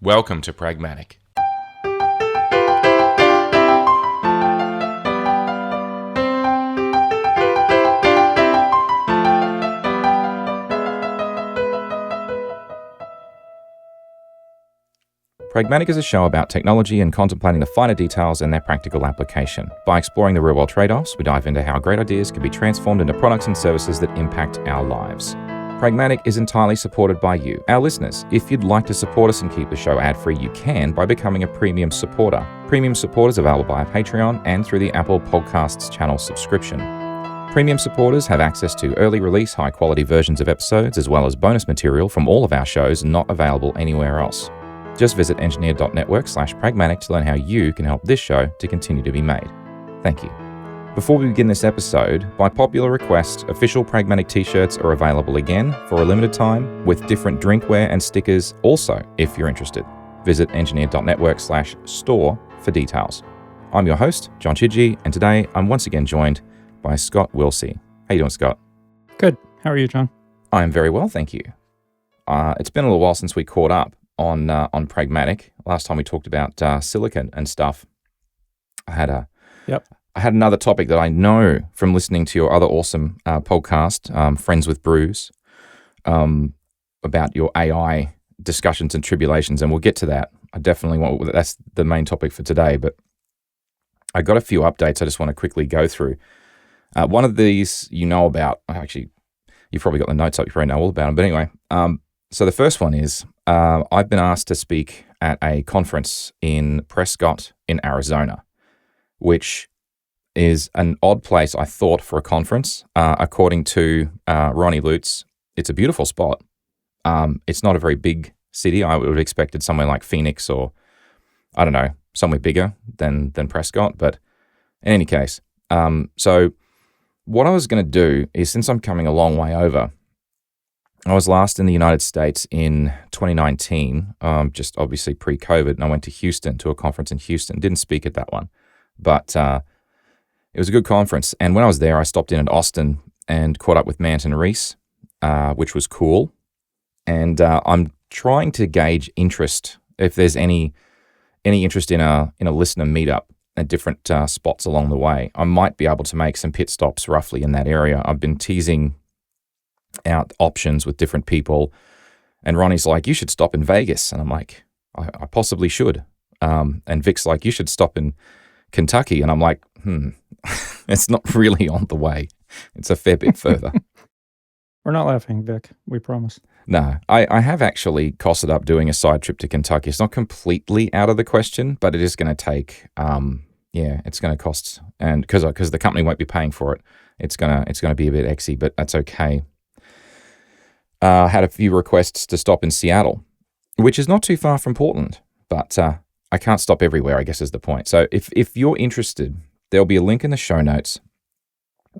Welcome to Pragmatic. Pragmatic is a show about technology and contemplating the finer details and their practical application. By exploring the real-world trade-offs, we dive into how great ideas can be transformed into products and services that impact our lives. Pragmatic is entirely supported by you, our listeners. If you'd like to support us and keep the show ad-free, you can by becoming a premium supporter. Premium support is available via Patreon and through the Apple Podcasts channel subscription. Premium supporters have access to early release, high-quality versions of episodes, as well as bonus material from all of our shows not available anywhere else. Just visit engineer.network/pragmatic to learn how you can help this show to continue to be made. Thank you. Before we begin this episode, by popular request, official Pragmatic t-shirts are available again for a limited time with different drinkware and stickers also, if you're interested. Visit engineer.network/store for details. I'm your host, John Chidgey, and today I'm once again joined by Scott Willsey. How you doing, Scott? Good. How are you, John? I am very well, thank you. It's been a little while since we caught up on Pragmatic. Last time we talked about silicon and stuff. I had another topic that I know from listening to your other awesome podcast, Friends with Brews, about your AI discussions and tribulations, and we'll get to that. That's the main topic for today, but I got a few updates I just want to quickly go through. One of these you know about. Actually, you've probably got the notes up. You probably know all about them, but anyway. So the first one is I've been asked to speak at a conference in Prescott in Arizona, which is an odd place, I thought, for a conference. According to Ronnie Lutz, it's a beautiful spot. It's not a very big city. I would have expected somewhere like Phoenix or, I don't know, somewhere bigger than Prescott. But in any case, so what I was going to do is, since I'm coming a long way over, I was last in the United States in 2019, just obviously pre-COVID, and I went to Houston, to a conference in Houston. Didn't speak at that one, but it was a good conference. And when I was there, I stopped in at Austin and caught up with Manton Reese, which was cool. And I'm trying to gauge interest, if there's any interest in a listener meetup at different spots along the way. I might be able to make some pit stops roughly in that area. I've been teasing out options with different people, and Ronnie's like, you should stop in Vegas, and I'm like, I possibly should, and Vic's like, you should stop in Kentucky, and I'm like, it's not really on the way, it's a fair bit further. We're not laughing, Vic, we promise. No, I have actually costed up doing a side trip to Kentucky. It's not completely out of the question, but it is going to take it's going to cost, and because the company won't be paying for it, it's going to be a bit exy, but that's okay. Had a few requests to stop in Seattle, which is not too far from Portland, but I can't stop everywhere, I guess is the point. So if you're interested, there'll be a link in the show notes.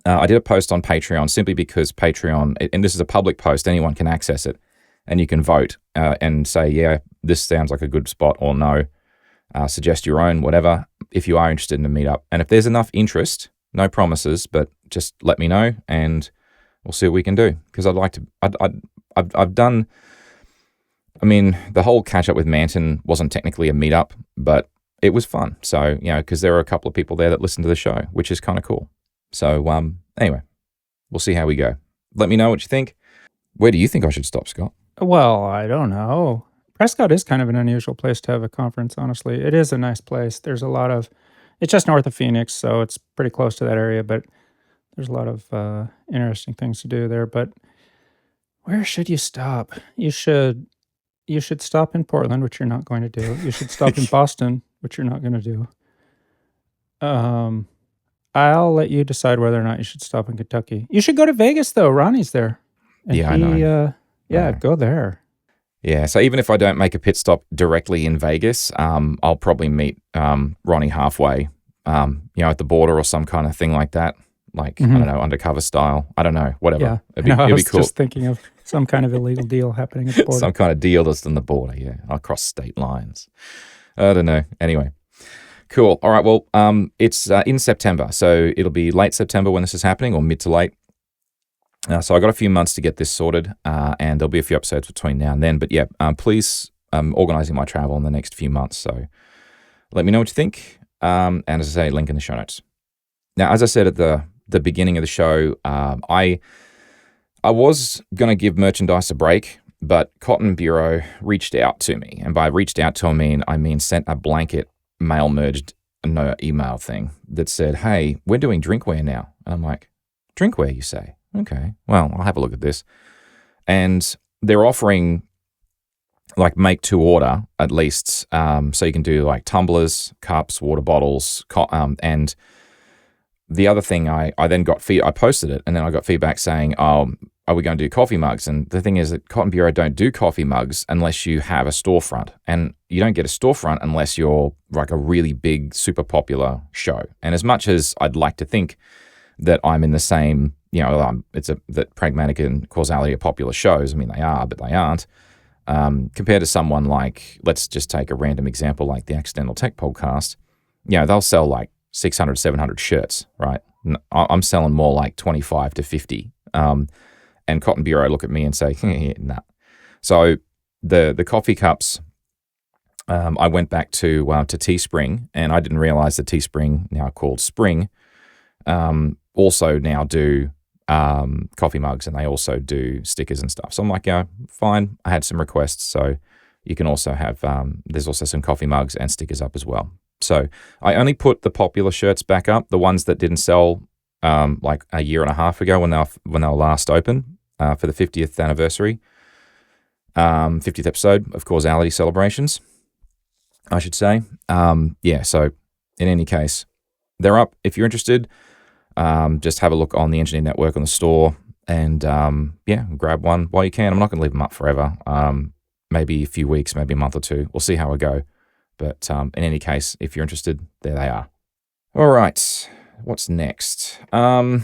I did a post on Patreon simply because Patreon, and this is a public post, anyone can access it, and you can vote and say, yeah, this sounds like a good spot, or no, suggest your own, whatever, if you are interested in a meetup. And if there's enough interest, no promises, but just let me know and we'll see what we can do, because I've done, I mean, the whole catch up with Manton wasn't technically a meetup, but it was fun. So, because there were a couple of people there that listened to the show, which is kind of cool. So, anyway, we'll see how we go. Let me know what you think. Where do you think I should stop, Scott? Well, I don't know. Prescott is kind of an unusual place to have a conference, honestly. It is a nice place. There's it's just north of Phoenix, so it's pretty close to that area, but there's a lot of interesting things to do there. But where should you stop? You should stop in Portland, which you're not going to do. You should stop in Boston, which you're not going to do. I'll let you decide whether or not you should stop in Kentucky. You should go to Vegas, though. Ronnie's there. And I know. Go there. Yeah, so even if I don't make a pit stop directly in Vegas, I'll probably meet Ronnie halfway, at the border or some kind of thing like that. I don't know, undercover style. I don't know, whatever. Yeah, it'd be cool. I was just thinking of some kind of illegal deal happening at the border. Some kind of deal that's on the border, yeah, across state lines. I don't know. Anyway, cool. All right, well, it's in September, so it'll be late September when this is happening, or mid to late. So I got a few months to get this sorted, and there'll be a few episodes between now and then. But yeah, please organizing my travel in the next few months. So let me know what you think. And as I say, link in the show notes. Now, as I said at the beginning of the show, I was going to give merchandise a break, but Cotton Bureau reached out to me. And by reached out to me, I mean sent a blanket mail merged email thing that said, hey, we're doing drinkware now. And I'm like, drinkware, you say? Okay, well, I'll have a look at this. And they're offering like make to order at least. So you can do like tumblers, cups, water bottles, and the other thing I then got I posted it and then I got feedback saying, are we going to do coffee mugs? And the thing is that Cotton Bureau don't do coffee mugs unless you have a storefront. And you don't get a storefront unless you're like a really big, super popular show. And as much as I'd like to think that I'm in the same, that Pragmatic and Causality are popular shows. I mean, they are, but they aren't. Compared to someone like, let's just take a random example like the Accidental Tech Podcast, they'll sell like 600, 700 shirts, right? I'm selling more like 25 to 50. And Cotton Bureau look at me and say, nah. So the coffee cups, I went back to Teespring, and I didn't realize that Teespring, now called Spring, also now do coffee mugs, and they also do stickers and stuff. So I'm like, fine. I had some requests, so you can also have, there's also some coffee mugs and stickers up as well. So I only put the popular shirts back up, the ones that didn't sell like a year and a half ago when they were last open for the 50th anniversary, 50th episode of Causality Celebrations, I should say. So in any case, they're up. If you're interested, just have a look on the Engineer Network on the store and grab one while you can. I'm not going to leave them up forever. Maybe a few weeks, maybe a month or two. We'll see how I go. But in any case, if you're interested, there they are. All right, what's next? I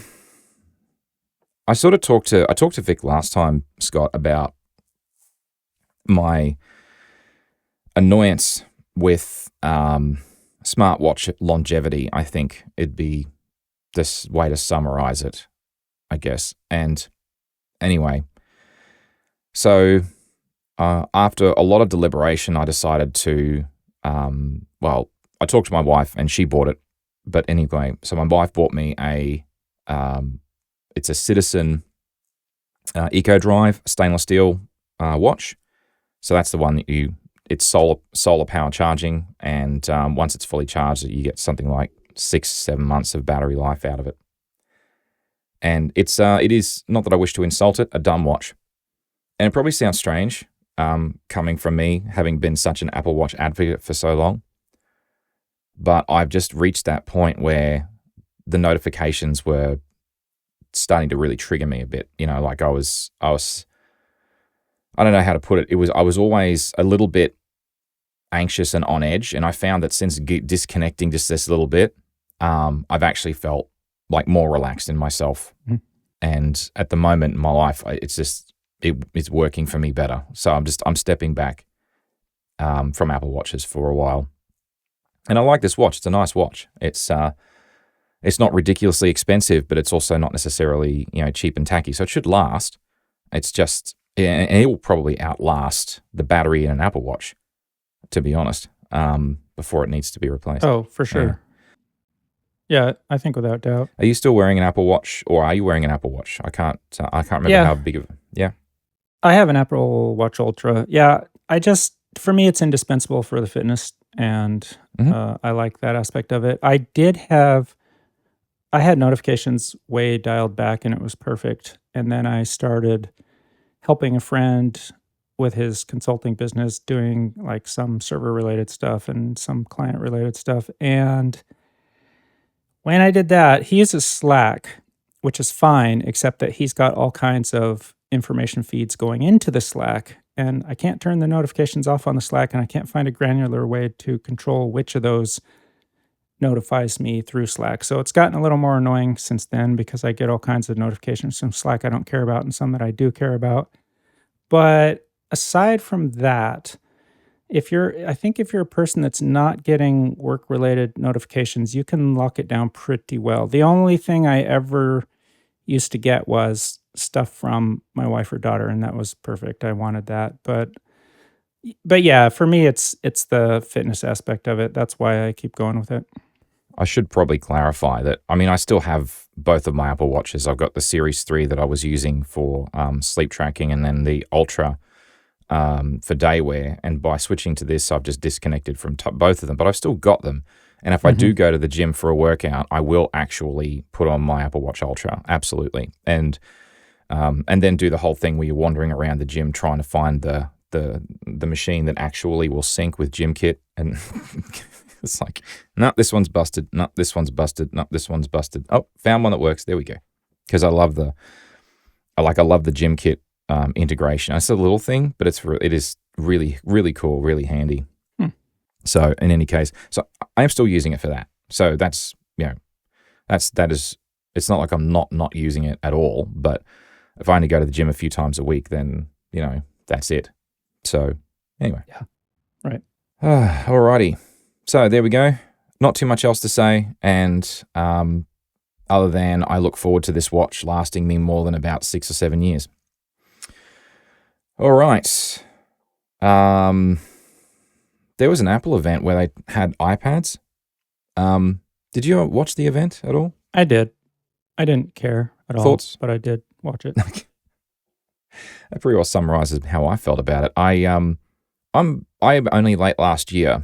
talked to Vic last time, Scott, about my annoyance with smartwatch longevity. I think it'd be this way to summarize it, I guess. And anyway, so after a lot of deliberation, I decided to, I talked to my wife and she bought it. But anyway, so my wife bought me it's a Citizen Eco Drive stainless steel watch. So that's the one that it's solar power charging. And once it's fully charged, you get something like 6-7 months of battery life out of it. And it is, not that I wish to insult it, a dumb watch. And it probably sounds strange coming from me, having been such an Apple Watch advocate for so long. But I've just reached that point where the notifications were starting to really trigger me a bit. Like I was, I don't know how to put it. I was always a little bit anxious and on edge. And I found that since disconnecting just this little bit, I've actually felt like more relaxed in myself. Mm. And at the moment in my life, it's working for me better. So I'm stepping back from Apple Watches for a while. And I like this watch. It's a nice watch. It's not ridiculously expensive, but it's also not necessarily, cheap and tacky. So it should last. It's just, and it will probably outlast the battery in an Apple Watch, to be honest, before it needs to be replaced. Oh, for sure. Yeah, I think without doubt. Are you still wearing an Apple Watch, or are you wearing an Apple Watch? I can't remember how big of. Yeah. I have an Apple Watch Ultra. Yeah, for me, it's indispensable for the fitness, and I like that aspect of it. I had notifications way dialed back, and it was perfect. And then I started helping a friend with his consulting business, doing like some server-related stuff and some client-related stuff. And when I did that, he uses Slack, which is fine, except that he's got all kinds of information feeds going into the Slack, and I can't turn the notifications off on the Slack, and I can't find a granular way to control which of those notifies me through Slack. So it's gotten a little more annoying since then because I get all kinds of notifications from Slack I don't care about and some that I do care about. But aside from that, if you're a person that's not getting work-related notifications, you can lock it down pretty well. The only thing I ever used to get was stuff from my wife or daughter, and that was perfect. I wanted that. But But yeah, for me, it's the fitness aspect of it. That's why I keep going with it. I should probably clarify that. I mean, I still have both of my Apple Watches. I've got the Series 3 that I was using for sleep tracking, and then the Ultra for day wear. And by switching to this, I've just disconnected from both of them, but I've still got them. And if I do go to the gym for a workout, I will actually put on my Apple Watch Ultra, absolutely, and then do the whole thing where you're wandering around the gym trying to find the machine that actually will sync with gym kit, and it's like, no, this one's busted. No, this one's busted. No, this one's busted. Oh, found one that works. There we go. Because I love the gym kit integration. It's a little thing, but it is really, really cool, really handy. So in any case, so I am still using it for that. So that's, that is, it's not like I'm not using it at all, but if I only go to the gym a few times a week, then, that's it. So anyway. Yeah. Right. Alrighty. So there we go. Not too much else to say. And other than I look forward to this watch lasting me more than about 6 or 7 years. All right. There was an Apple event where they had iPads. Did you watch the event at all? I did. I didn't care at Thoughts? all, but I did watch it. That pretty well summarizes how I felt about it. I only late last year,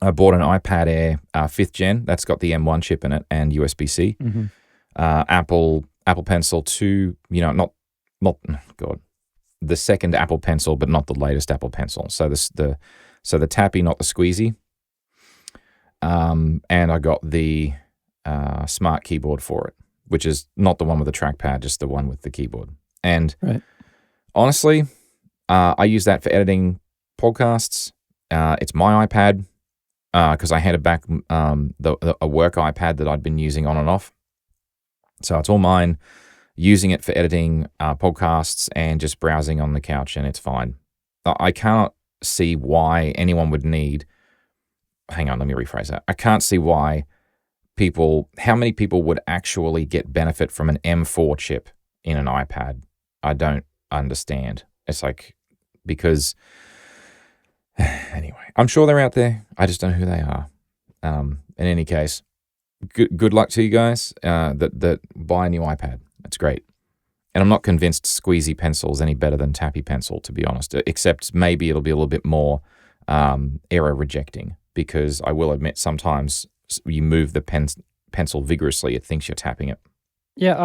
I bought an iPad Air 5th gen. That's got the M1 chip in it and USB-C. Apple Pencil 2, not the second Apple Pencil, but not the latest Apple Pencil. So the tappy, not the squeezy. And I got the smart keyboard for it, which is not the one with the trackpad, just the one with the keyboard. And honestly, I use that for editing podcasts. It's my iPad because I handed back a work iPad that I'd been using on and off. So it's all mine, using it for editing podcasts and just browsing on the couch, and it's fine. I can't see why anyone would need... Hang on, let me rephrase that. I can't see why how many people would actually get benefit from an M4 chip in an iPad. I don't understand. It's like, because anyway, I'm sure they're out there. I just don't know who they are. In any case, good luck to you guys that buy a new iPad. That's great. And I'm not convinced squeezy pencil's any better than tappy pencil, to be honest, except maybe it'll be a little bit more error rejecting, because I will admit sometimes you move the pencil vigorously, it thinks you're tapping it. Yeah,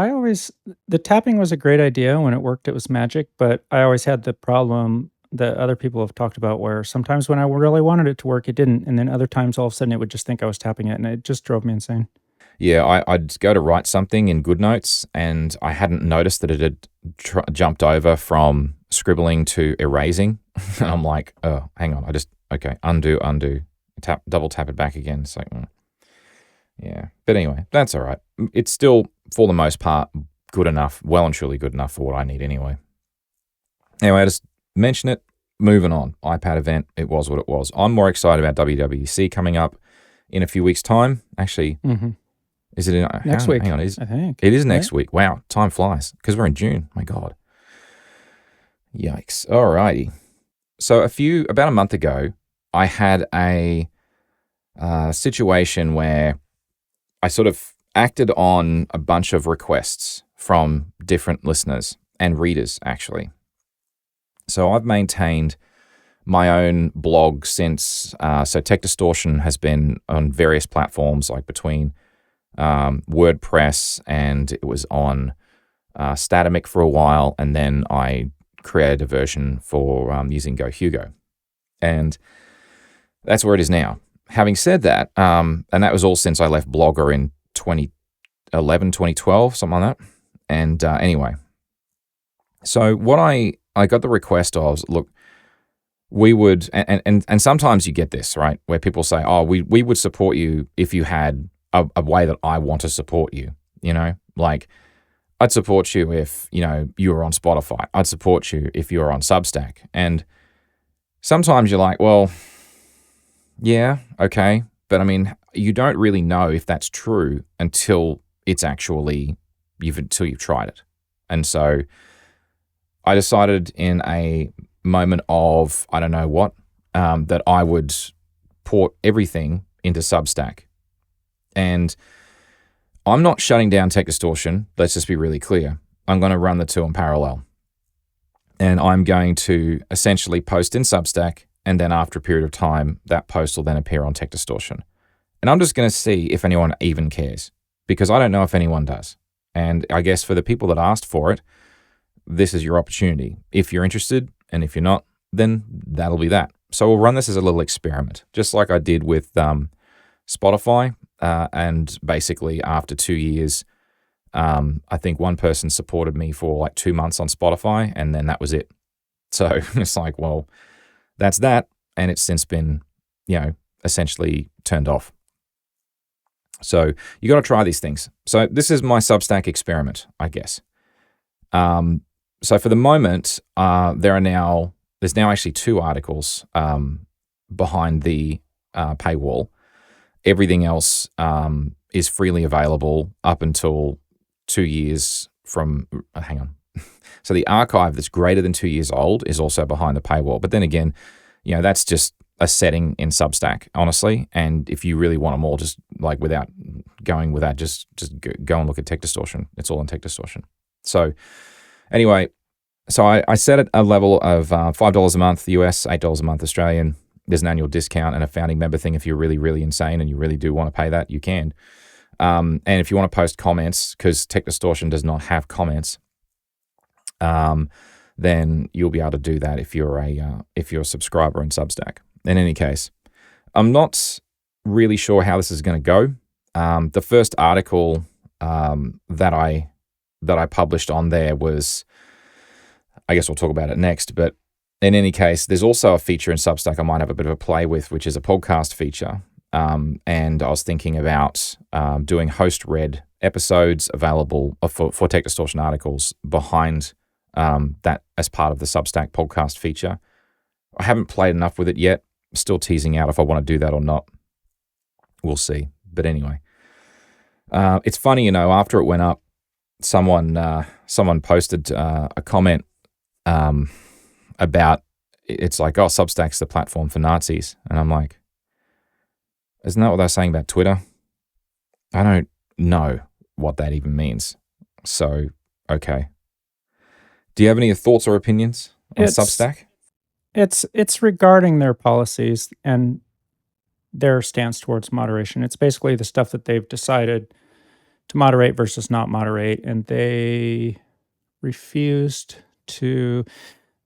the tapping was a great idea. When it worked, it was magic, but I always had the problem that other people have talked about, where sometimes when I really wanted it to work, it didn't. And then other times, all of a sudden, it would just think I was tapping it, and it just drove me insane. Yeah, I'd go to write something in GoodNotes, and I hadn't noticed that it had jumped over from scribbling to erasing. And I'm like, oh, hang on. Undo, double tap it back again. It's like, yeah. But anyway, that's all right. It's still, for the most part, good enough, well and truly good enough for what I need anyway. Anyway, I just mention it, moving on. iPad event, it was what it was. I'm more excited about WWDC coming up in a few weeks' time. Actually, is it next week? Hang on, I think. It is next week. Wow, time flies, because we're in June. My God. Yikes. All righty. So about a month ago, I had a situation where I sort of acted on a bunch of requests from different listeners and readers, actually. So I've maintained my own blog since, so Tech Distortion has been on various platforms, like between WordPress, and it was on Statamic for a while, and then I created a version for using GoHugo. And that's where it is now. Having said that, and that was all since I left Blogger in 2011, 2012, something like that. And anyway, so what I got the request of, look, we would, and sometimes you get this, right, where people say, oh, we would support you if you had a way that I want to support you, like I'd support you if, you were on Spotify. I'd support you if you were on Substack. And sometimes you're like, well, yeah, okay. But I mean, you don't really know if that's true until until you've tried it. And so I decided in a moment of, I don't know what, that I would port everything into Substack. And I'm not shutting down Tech Distortion. Let's just be really clear. I'm going to run the two in parallel. And I'm going to essentially post in Substack, and then after a period of time, that post will then appear on Tech Distortion. And I'm just going to see if anyone even cares, because I don't know if anyone does. And I guess for the people that asked for it, this is your opportunity. If you're interested, and if you're not, then that'll be that. So we'll run this as a little experiment, just like I did with Spotify. And basically after 2 years, I think one person supported me for like 2 months on Spotify, and then that was it. So it's like, well, that's that. And it's since been, essentially turned off. So you got to try these things. So this is my Substack experiment, I guess. So for the moment, there's now actually 2 articles behind the paywall. Everything else is freely available up until 2 years from, hang on. So the archive that's greater than 2 years old is also behind the paywall. But then again, that's just a setting in Substack, honestly. And if you really want them all, just like without going with that, just go and look at Tech Distortion. It's all in Tech Distortion. So anyway, so I set it a level of $5 a month US, $8 a month Australian. There's an annual discount and a founding member thing. If you're really, really insane and you really do want to pay that, you can. And if you want to post comments, because Tech Distortion does not have comments, then you'll be able to do that if you're a subscriber in Substack. In any case, I'm not really sure how this is going to go. The first article that I published on there was, I guess we'll talk about it next, but in any case, there's also a feature in Substack I might have a bit of a play with, which is a podcast feature. And I was thinking about doing host-read episodes available for Tech Distortion articles behind that as part of the Substack podcast feature. I haven't played enough with it yet. I'm still teasing out if I want to do that or not. We'll see. But anyway, it's funny, after it went up, someone posted a comment about, it's like, oh, Substack's the platform for Nazis. And I'm like, isn't that what they're saying about Twitter? I don't know what that even means. So, okay. Do you have any thoughts or opinions on Substack? It's regarding their policies and their stance towards moderation. It's basically the stuff that they've decided to moderate versus not moderate, and they refused to.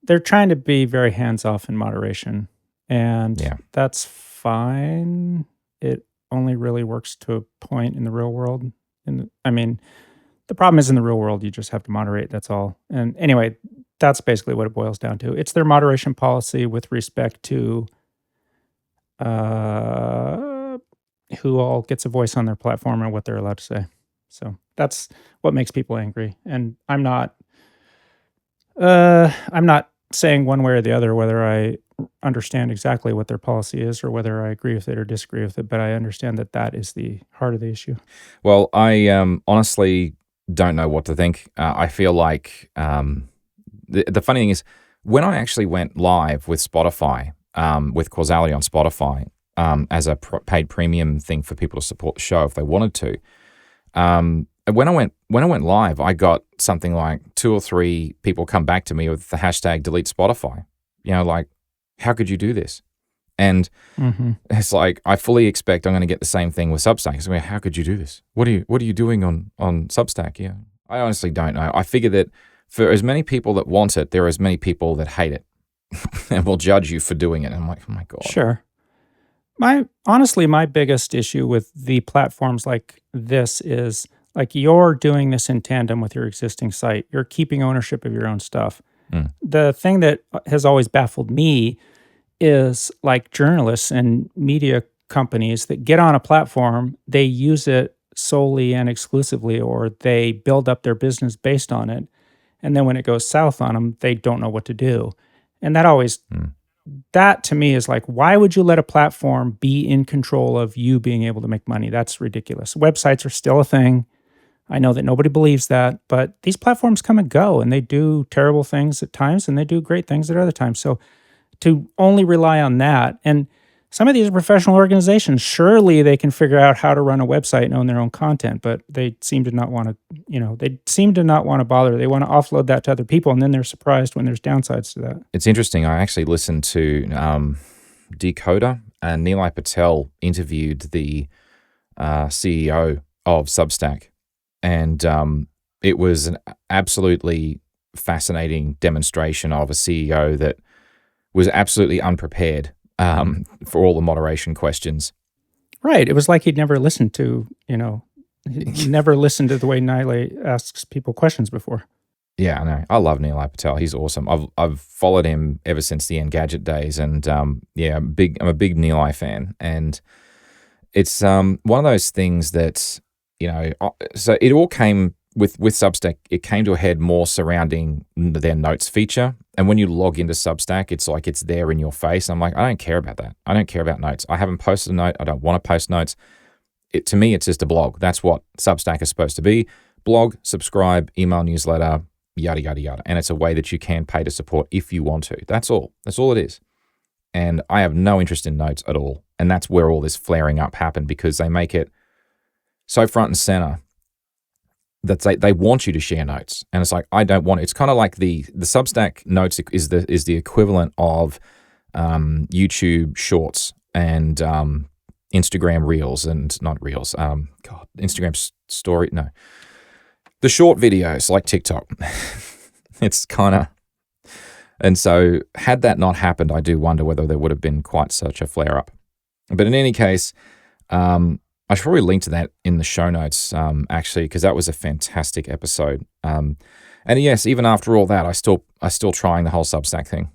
They're trying to be very hands-off in moderation, and that's fine. It only really works to a point in the real world. The problem is in the real world, you just have to moderate. That's all. And anyway, that's basically what it boils down to. It's their moderation policy with respect to who all gets a voice on their platform and what they're allowed to say. So that's what makes people angry. And I'm not saying one way or the other whether I understand exactly what their policy is or whether I agree with it or disagree with it, but I understand that is the heart of the issue. Well, I honestly don't know what to think. I feel like the funny thing is, when I actually went live with Spotify, with Causality on Spotify, as a paid premium thing for people to support the show if they wanted to, when I went live, I got something like 2 or 3 people come back to me with the hashtag delete Spotify. Like, how could you do this? And it's like, I fully expect I'm going to get the same thing with Substack. So how could you do this? What are you doing on Substack? Yeah, I honestly don't know. I figure that for as many people that want it, there are as many people that hate it and will judge you for doing it. And I'm like, oh my God. Sure. Honestly, my biggest issue with the platforms like this is, like, you're doing this in tandem with your existing site. You're keeping ownership of your own stuff. The thing that has always baffled me is, like, journalists and media companies that get on a platform, they use it solely and exclusively, or they build up their business based on it. And then when it goes south on them, they don't know what to do. And that to me is like, why would you let a platform be in control of you being able to make money? That's ridiculous. Websites are still a thing. I know that nobody believes that, but these platforms come and go, and they do terrible things at times, and they do great things at other times. So to only rely on that, and some of these professional organizations, surely they can figure out how to run a website and own their own content, but they seem to not want to, they seem to not want to bother. They want to offload that to other people, and then they're surprised when there's downsides to that. It's interesting. I actually listened to Decoder, and Nilay Patel interviewed the CEO of Substack, and it was an absolutely fascinating demonstration of a CEO that was absolutely unprepared for all the moderation questions. Right. It was like he'd never listened to, he never listened to the way Nilay asks people questions before. Yeah, I know. I love Nilay Patel. He's awesome. I've followed him ever since the Engadget days, and I'm a big Nilay fan. And it's one of those things that so it all came with Substack. It came to a head more surrounding their notes feature. And when you log into Substack, it's like it's there in your face. I'm like, I don't care about that. I don't care about notes. I haven't posted a note. I don't want to post notes. To me, it's just a blog. That's what Substack is supposed to be. Blog, subscribe, email newsletter, yada, yada, yada. And it's a way that you can pay to support if you want to. That's all. That's all it is. And I have no interest in notes at all. And that's where all this flaring up happened, because they make it so front and center that they want you to share notes. And it's like, I don't want it. It's kind of like the Substack notes is the equivalent of YouTube shorts and Instagram reels, and not reels. Instagram story. No, the short videos like TikTok. It's kind of, and so had that not happened, I do wonder whether there would have been quite such a flare up. But in any case, I should probably link to that in the show notes, actually, because that was a fantastic episode. And yes, even after all that, I still trying the whole Substack thing.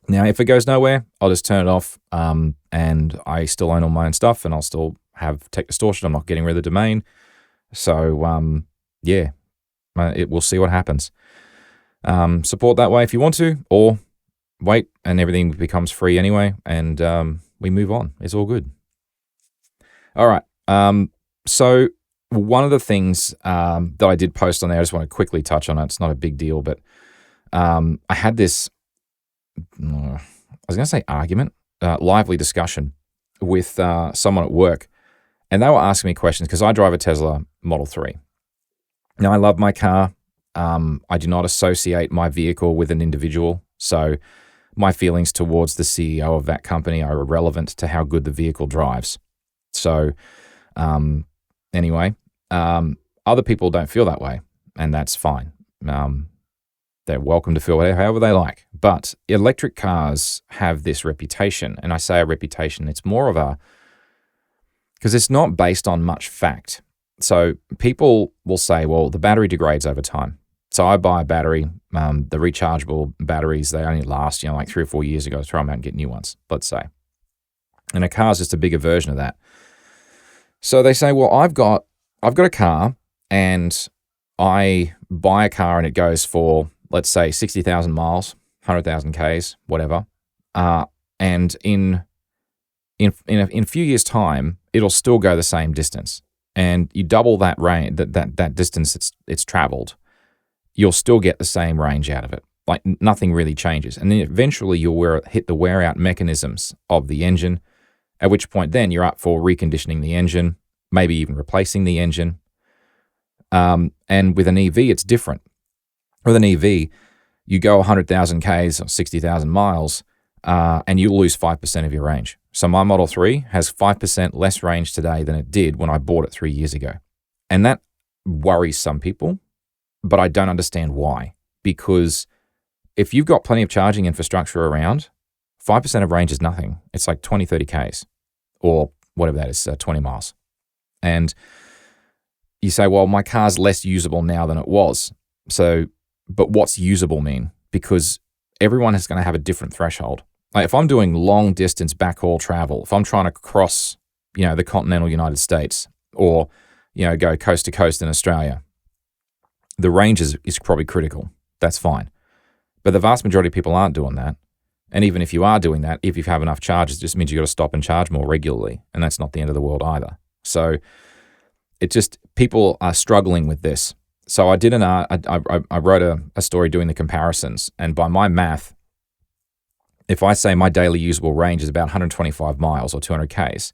Now, if it goes nowhere, I'll just turn it off, and I still own all my own stuff, and I'll still have tech distortion. I'm not getting rid of the domain. So, we'll see what happens. Support that way if you want to, or wait and everything becomes free anyway, and we move on. It's all good. All right. So one of the things that I did post on there, I just want to quickly touch on it. It's not a big deal, but I had this, I was going to say argument, lively discussion with someone at work, and they were asking me questions because I drive a Tesla Model 3. Now, I love my car. I do not associate my vehicle with an individual, so my feelings towards the CEO of that company are irrelevant to how good the vehicle drives. So, anyway, other people don't feel that way, and that's fine. They're welcome to feel however they like. But electric cars have this reputation, and I say a reputation, it's more of because it's not based on much fact. So people will say, well, the battery degrades over time. So I buy a battery, the rechargeable batteries, they only last, like 3 or 4 years ago, throw them out and get new ones, let's say. And a car's just a bigger version of that. So they say, well, I've got a car, and I buy a car and it goes for, let's say, 60,000 miles, 100,000 Ks, whatever. And in a few years' time, it'll still go the same distance. And you double that range, that distance it's traveled, you'll still get the same range out of it. Like nothing really changes. And then eventually you'll hit the wear out mechanisms of the engine, at which point then you're up for reconditioning the engine, maybe even replacing the engine. And with an EV, it's different. With an EV, you go 100,000 Ks or 60,000 miles, and you lose 5% of your range. So my Model 3 has 5% less range today than it did when I bought it 3 years ago. And that worries some people, but I don't understand why. Because if you've got plenty of charging infrastructure around, 5% of range is nothing. It's like 20, 30 Ks or whatever that is, 20 miles. And you say, well, my car's less usable now than it was. So, but what's usable mean? Because everyone is going to have a different threshold. Like if I'm doing long distance backhaul travel, if I'm trying to cross, the continental United States or, go coast to coast in Australia, the range is probably critical. That's fine. But the vast majority of people aren't doing that. And even if you are doing that, if you have enough charges, it just means you got to stop and charge more regularly. And that's not the end of the world either. So it just, people are struggling with this. So I did I wrote a story doing the comparisons, and by my math, if I say my daily usable range is about 125 miles or 200 Ks,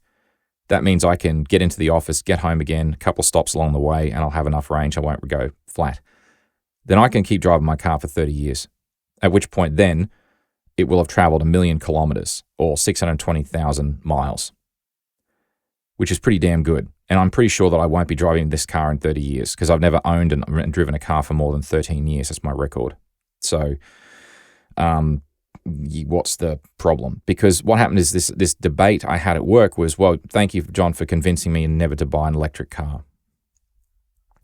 that means I can get into the office, get home again, a couple stops along the way, and I'll have enough range. I won't go flat. Then I can keep driving my car for 30 years, at which point then it will have traveled 1 million kilometers or 620,000 miles, which is pretty damn good. And I'm pretty sure that I won't be driving this car in 30 years because I've never owned and driven a car for more than 13 years. That's my record. So what's the problem? Because what happened is this debate I had at work was, well, thank you, John, for convincing me never to buy an electric car.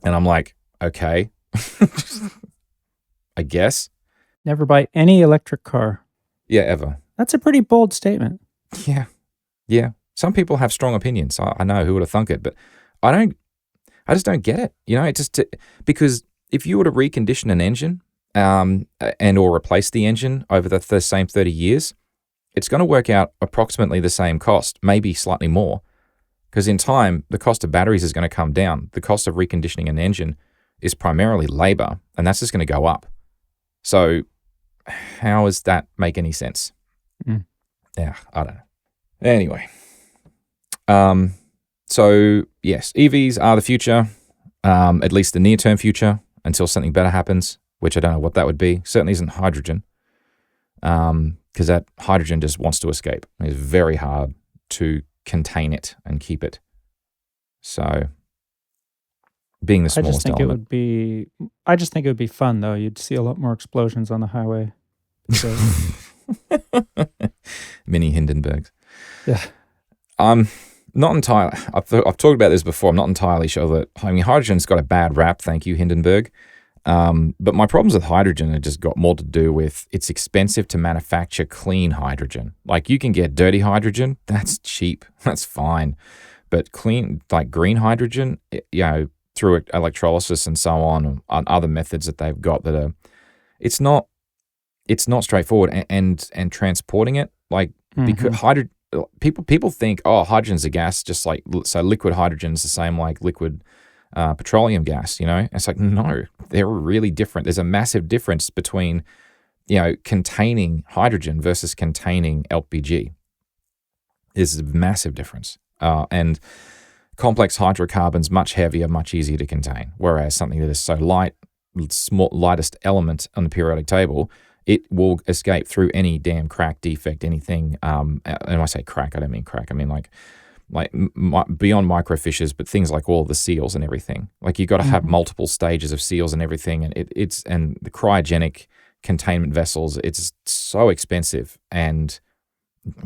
And I'm like, okay, I guess. Never buy any electric car. Yeah, ever. That's a pretty bold statement. Yeah. Some people have strong opinions. I know, who would have thunk it, but I just don't get it. It just, because if you were to recondition an engine and or replace the engine over the same 30 years, it's going to work out approximately the same cost, maybe slightly more, because in time, the cost of batteries is going to come down. The cost of reconditioning an engine is primarily labor, and that's just going to go up. So how does that make any sense? Yeah, I don't know. Anyway. So yes, EVs are the future, at least the near-term future, until something better happens, which I don't know what that would be. Certainly isn't hydrogen, because that hydrogen just wants to escape. It's very hard to contain it and keep it. So being the smallest element. I just think it would be fun, though. You'd see a lot more explosions on the highway. So. Mini Hindenburgs. Yeah. Not entirely. I've talked about this before. I'm not entirely sure that. Hydrogen's got a bad rap. Thank you, Hindenburg. But my problems with hydrogen have just got more to do with it's expensive to manufacture clean hydrogen. Like, you can get dirty hydrogen. That's cheap. That's fine. But clean, like green hydrogen, through electrolysis and so on other methods that they've got that are, it's not straightforward. And transporting it, because people think, oh, hydrogen's a gas, just like, so liquid hydrogen is the same like liquid petroleum gas, It's like, no, they're really different. There's a massive difference between, containing hydrogen versus containing LPG. There's a massive difference. And complex hydrocarbons, much heavier, much easier to contain. Whereas something that is so light, lightest element on the periodic table, it will escape through any damn crack, defect, anything. And when I say crack, I don't mean crack. I mean like beyond microfissures, but things like all of the seals and everything. Like, you got to have multiple stages of seals and everything, and and the cryogenic containment vessels. It's so expensive. And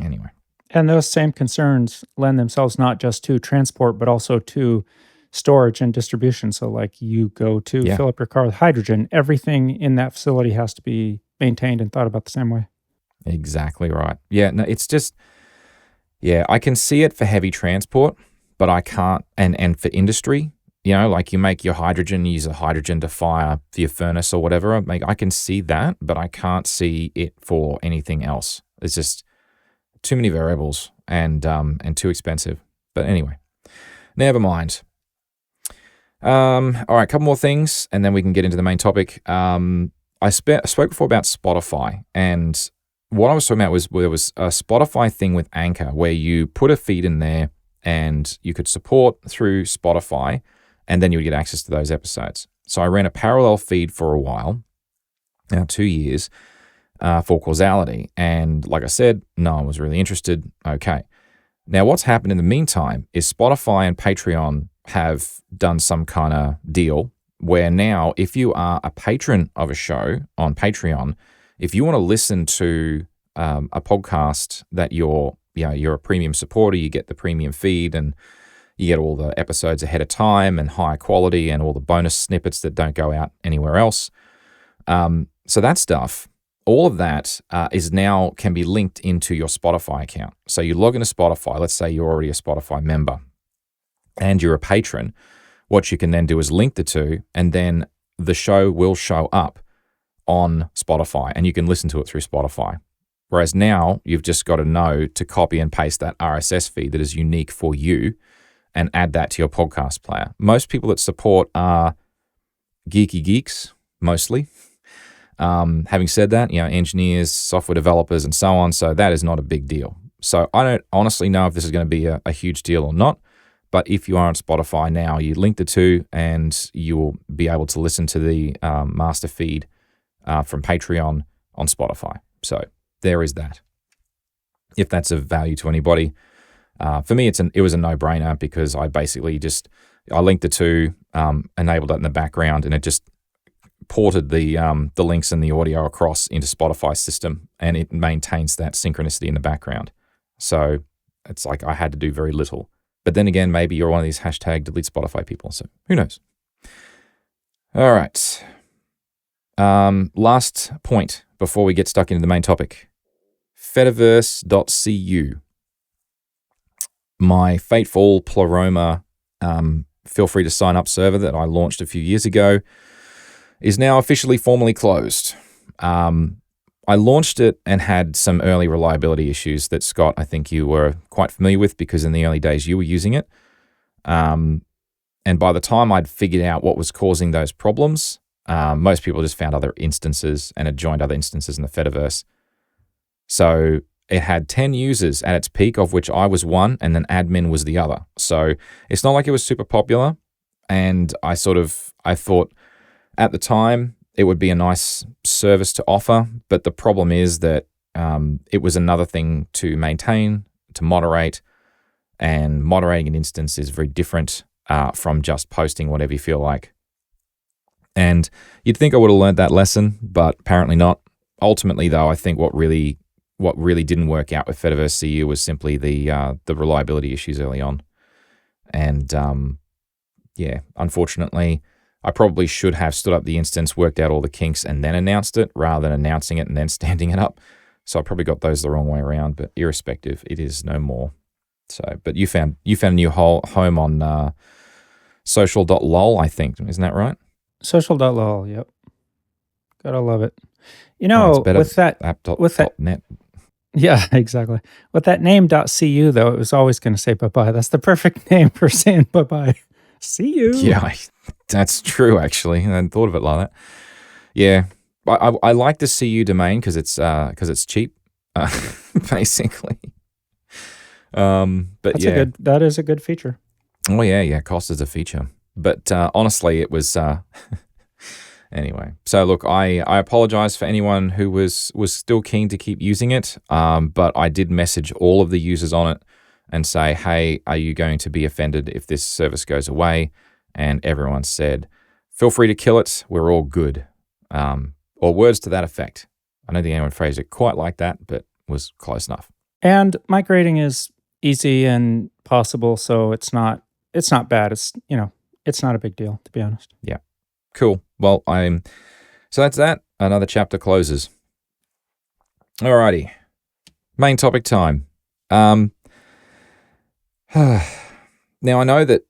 anyway. And those same concerns lend themselves not just to transport, but also to storage and distribution. So, like, you go to fill up your car with hydrogen, everything in that facility has to be maintained and thought about the same way. Exactly right. Yeah, no, it's just, I can see it for heavy transport, but I can't, and for industry, like you make your hydrogen, you use a hydrogen to fire for your furnace or whatever. I can see that, but I can't see it for anything else. It's just too many variables and too expensive. But anyway, never mind. All right, a couple more things, and then we can get into the main topic. I spoke before about Spotify, and what I was talking about was there was a Spotify thing with Anchor where you put a feed in there and you could support through Spotify, and then you would get access to those episodes. So I ran a parallel feed for a while, now 2 years, for causality. And like I said, no one was really interested. Okay. Now what's happened in the meantime is Spotify and Patreon have done some kind of deal where now if you are a patron of a show on Patreon, if you want to listen to a podcast that you're a premium supporter, you get the premium feed and you get all the episodes ahead of time and high quality and all the bonus snippets that don't go out anywhere else. So that stuff, all of that is now can be linked into your Spotify account. So you log into Spotify, let's say you're already a Spotify member and you're a patron. What you can then do is link the two, and then the show will show up on Spotify and you can listen to it through Spotify. Whereas now you've just got to know to copy and paste that RSS feed that is unique for you and add that to your podcast player. Most people that support are geeky geeks, mostly. Having said that, engineers, software developers, and so on, so that is not a big deal. So I don't honestly know if this is going to be a huge deal or not, but if you are on Spotify now, you link the two and you will be able to listen to the master feed from Patreon on Spotify. So there is that. If that's of value to anybody. For me, it was a no-brainer because I basically I linked the two, enabled that in the background, and it just ported the links and the audio across into Spotify's system, and it maintains that synchronicity in the background. So it's like I had to do very little. But then again, maybe you're one of these hashtag delete Spotify people, so who knows? All right. Last point before we get stuck into the main topic. Fediverse.cu. My fateful Pleroma, feel free to sign up server that I launched a few years ago is now officially formally closed. I launched it and had some early reliability issues that, Scott, I think you were quite familiar with because in the early days you were using it. And by the time I'd figured out what was causing those problems, most people just found other instances and had joined other instances in the Fediverse. So it had 10 users at its peak, of which I was one, and then admin was the other. So it's not like it was super popular. And I thought at the time it would be a nice service to offer. But the problem is that it was another thing to maintain, to moderate. And moderating an instance is very different from just posting whatever you feel like. And you'd think I would have learned that lesson, but apparently not. Ultimately, though, I think what really didn't work out with Fediverse CU was simply the reliability issues early on. And unfortunately, I probably should have stood up the instance, worked out all the kinks, and then announced it rather than announcing it and then standing it up. So I probably got those the wrong way around, but irrespective, it is no more. So, but you found a new home on social.lol, I think. Isn't that right? Social.lol, yep. Gotta love it. With that .net. Yeah, exactly. With that name .cu, though, it was always going to say bye-bye. That's the perfect name for saying bye-bye. See you. Yeah, that's true, actually. I hadn't thought of it like that. Yeah, I like the CU domain because it's cheap, basically. But that is a good feature. Oh, yeah, cost is a feature. But honestly, it was... Anyway, so look, I apologize for anyone who was still keen to keep using it, but I did message all of the users on it and say, hey, are you going to be offended if this service goes away? And everyone said, feel free to kill it, we're all good. Or words to that effect. I don't think anyone phrased it quite like that, but was close enough. And migrating is easy and possible, so it's not bad. It's not a big deal, to be honest. Yeah. Cool. Well, so that's that. Another chapter closes. Alrighty. Main topic time. Now I know that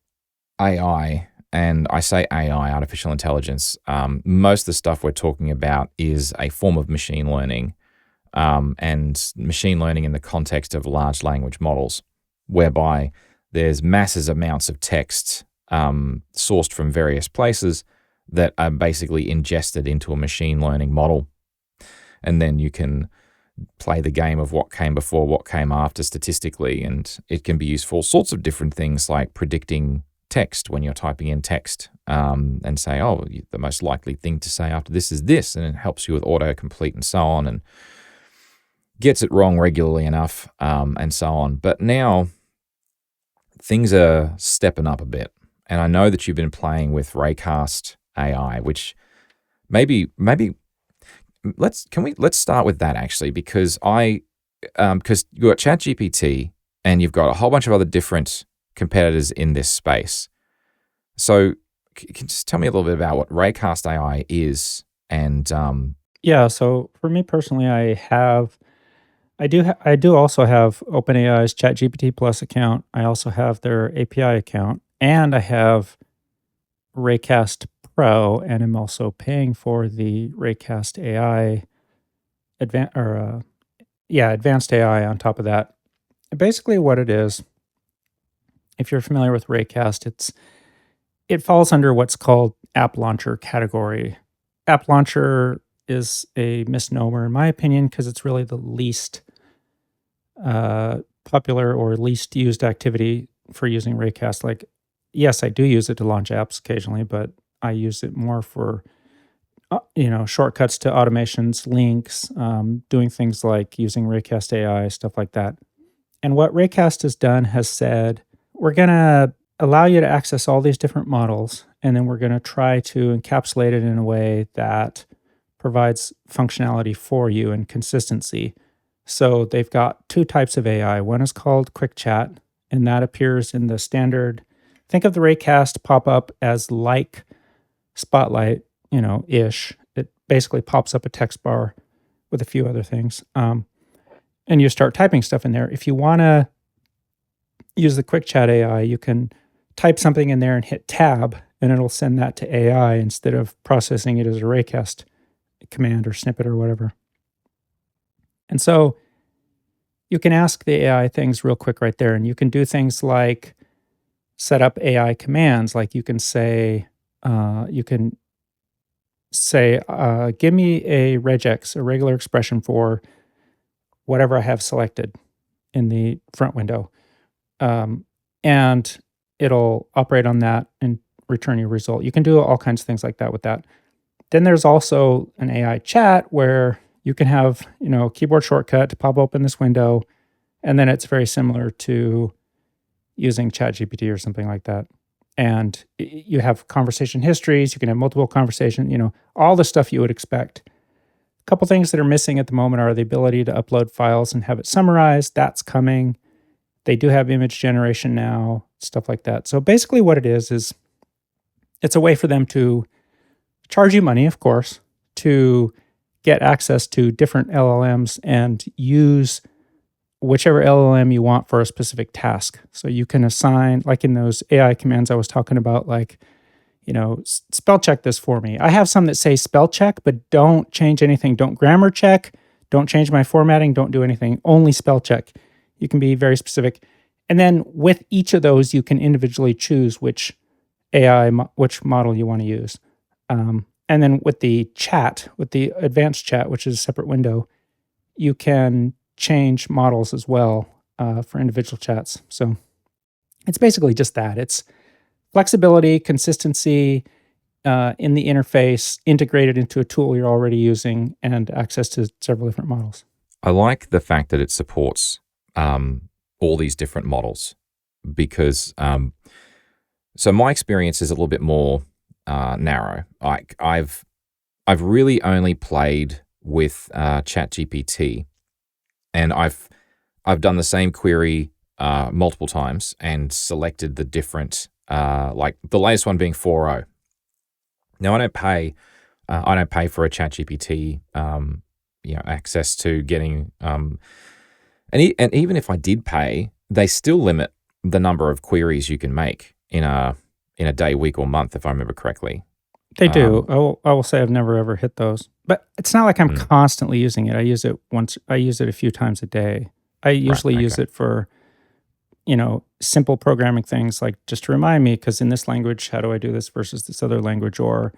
AI, and I say AI, artificial intelligence, most of the stuff we're talking about is a form of machine learning, and machine learning in the context of large language models, whereby there's massive amounts of text sourced from various places that are basically ingested into a machine learning model. And then you can play the game of what came before, what came after statistically, and it can be used for all sorts of different things like predicting text when you're typing in text, and say, oh, the most likely thing to say after this is this, and it helps you with autocomplete and so on, and gets it wrong regularly enough, and so on. But now things are stepping up a bit, and I know that you've been playing with Raycast AI, which maybe let's start with that actually, because you've got ChatGPT and you've got a whole bunch of other different competitors in this space. So can you just tell me a little bit about what Raycast AI is? And yeah, so for me personally, I do also have OpenAI's ChatGPT Plus account. I also have their API account, and I have Raycast Pro, and I'm also paying for the Raycast AI advanced AI on top of that. And basically what it is if you're familiar with Raycast, it falls under what's called app launcher category. App launcher is a misnomer in my opinion because it's really the least popular or least used activity for using Raycast. Like, yes, I do use it to launch apps occasionally, but I use it more for shortcuts to automations, links, doing things like using Raycast AI, stuff like that. And what Raycast has done has said, we're going to allow you to access all these different models, and then we're going to try to encapsulate it in a way that provides functionality for you and consistency. So they've got two types of AI. One is called Quick Chat, and that appears in the standard. Think of the Raycast pop-up as like Spotlight, ish. It basically pops up a text bar with a few other things. And you start typing stuff in there. If you want to use the Quick Chat AI, you can type something in there and hit tab, and it'll send that to AI instead of processing it as a Raycast command or snippet or whatever. And so you can ask the AI things real quick right there, and you can do things like set up AI commands. Like you can say, give me a regex, a regular expression for whatever I have selected in the front window. And it'll operate on that and return you a result. You can do all kinds of things like that with that. Then there's also an AI chat where you can have, keyboard shortcut to pop open this window. And then it's very similar to using ChatGPT or something like that. And you have conversation histories. You can have multiple conversations, all the stuff you would expect. A couple things that are missing at the moment are the ability to upload files and have it summarized. That's coming. They do have image generation now, stuff like that. So basically what it is it's a way for them to charge you money, of course, to get access to different LLMs and use whichever LLM you want for a specific task. So you can assign, like in those AI commands I was talking about, like, spell check this for me. I have some that say spell check, but don't change anything. Don't grammar check. Don't change my formatting. Don't do anything. Only spell check. You can be very specific. And then with each of those, you can individually choose which model you want to use. And then with the chat, with the advanced chat, which is a separate window, you can change models as well for individual chats. So it's basically just that. It's flexibility, consistency in the interface, integrated into a tool you're already using, and access to several different models. I like the fact that it supports all these different models because, so my experience is a little bit more narrow. I've really only played with ChatGPT, and I've done the same query multiple times and selected the different, like the latest one being 4.0. Now I don't pay for a ChatGPT, access to getting, and even if I did pay, they still limit the number of queries you can make in a day, week, or month, if I remember correctly. They do. I will say I've never ever hit those, but it's not like I'm constantly using it. I use it once. I use it a few times a day. I usually use it for, simple programming things, like just to remind me, because in this language, how do I do this versus this other language? Or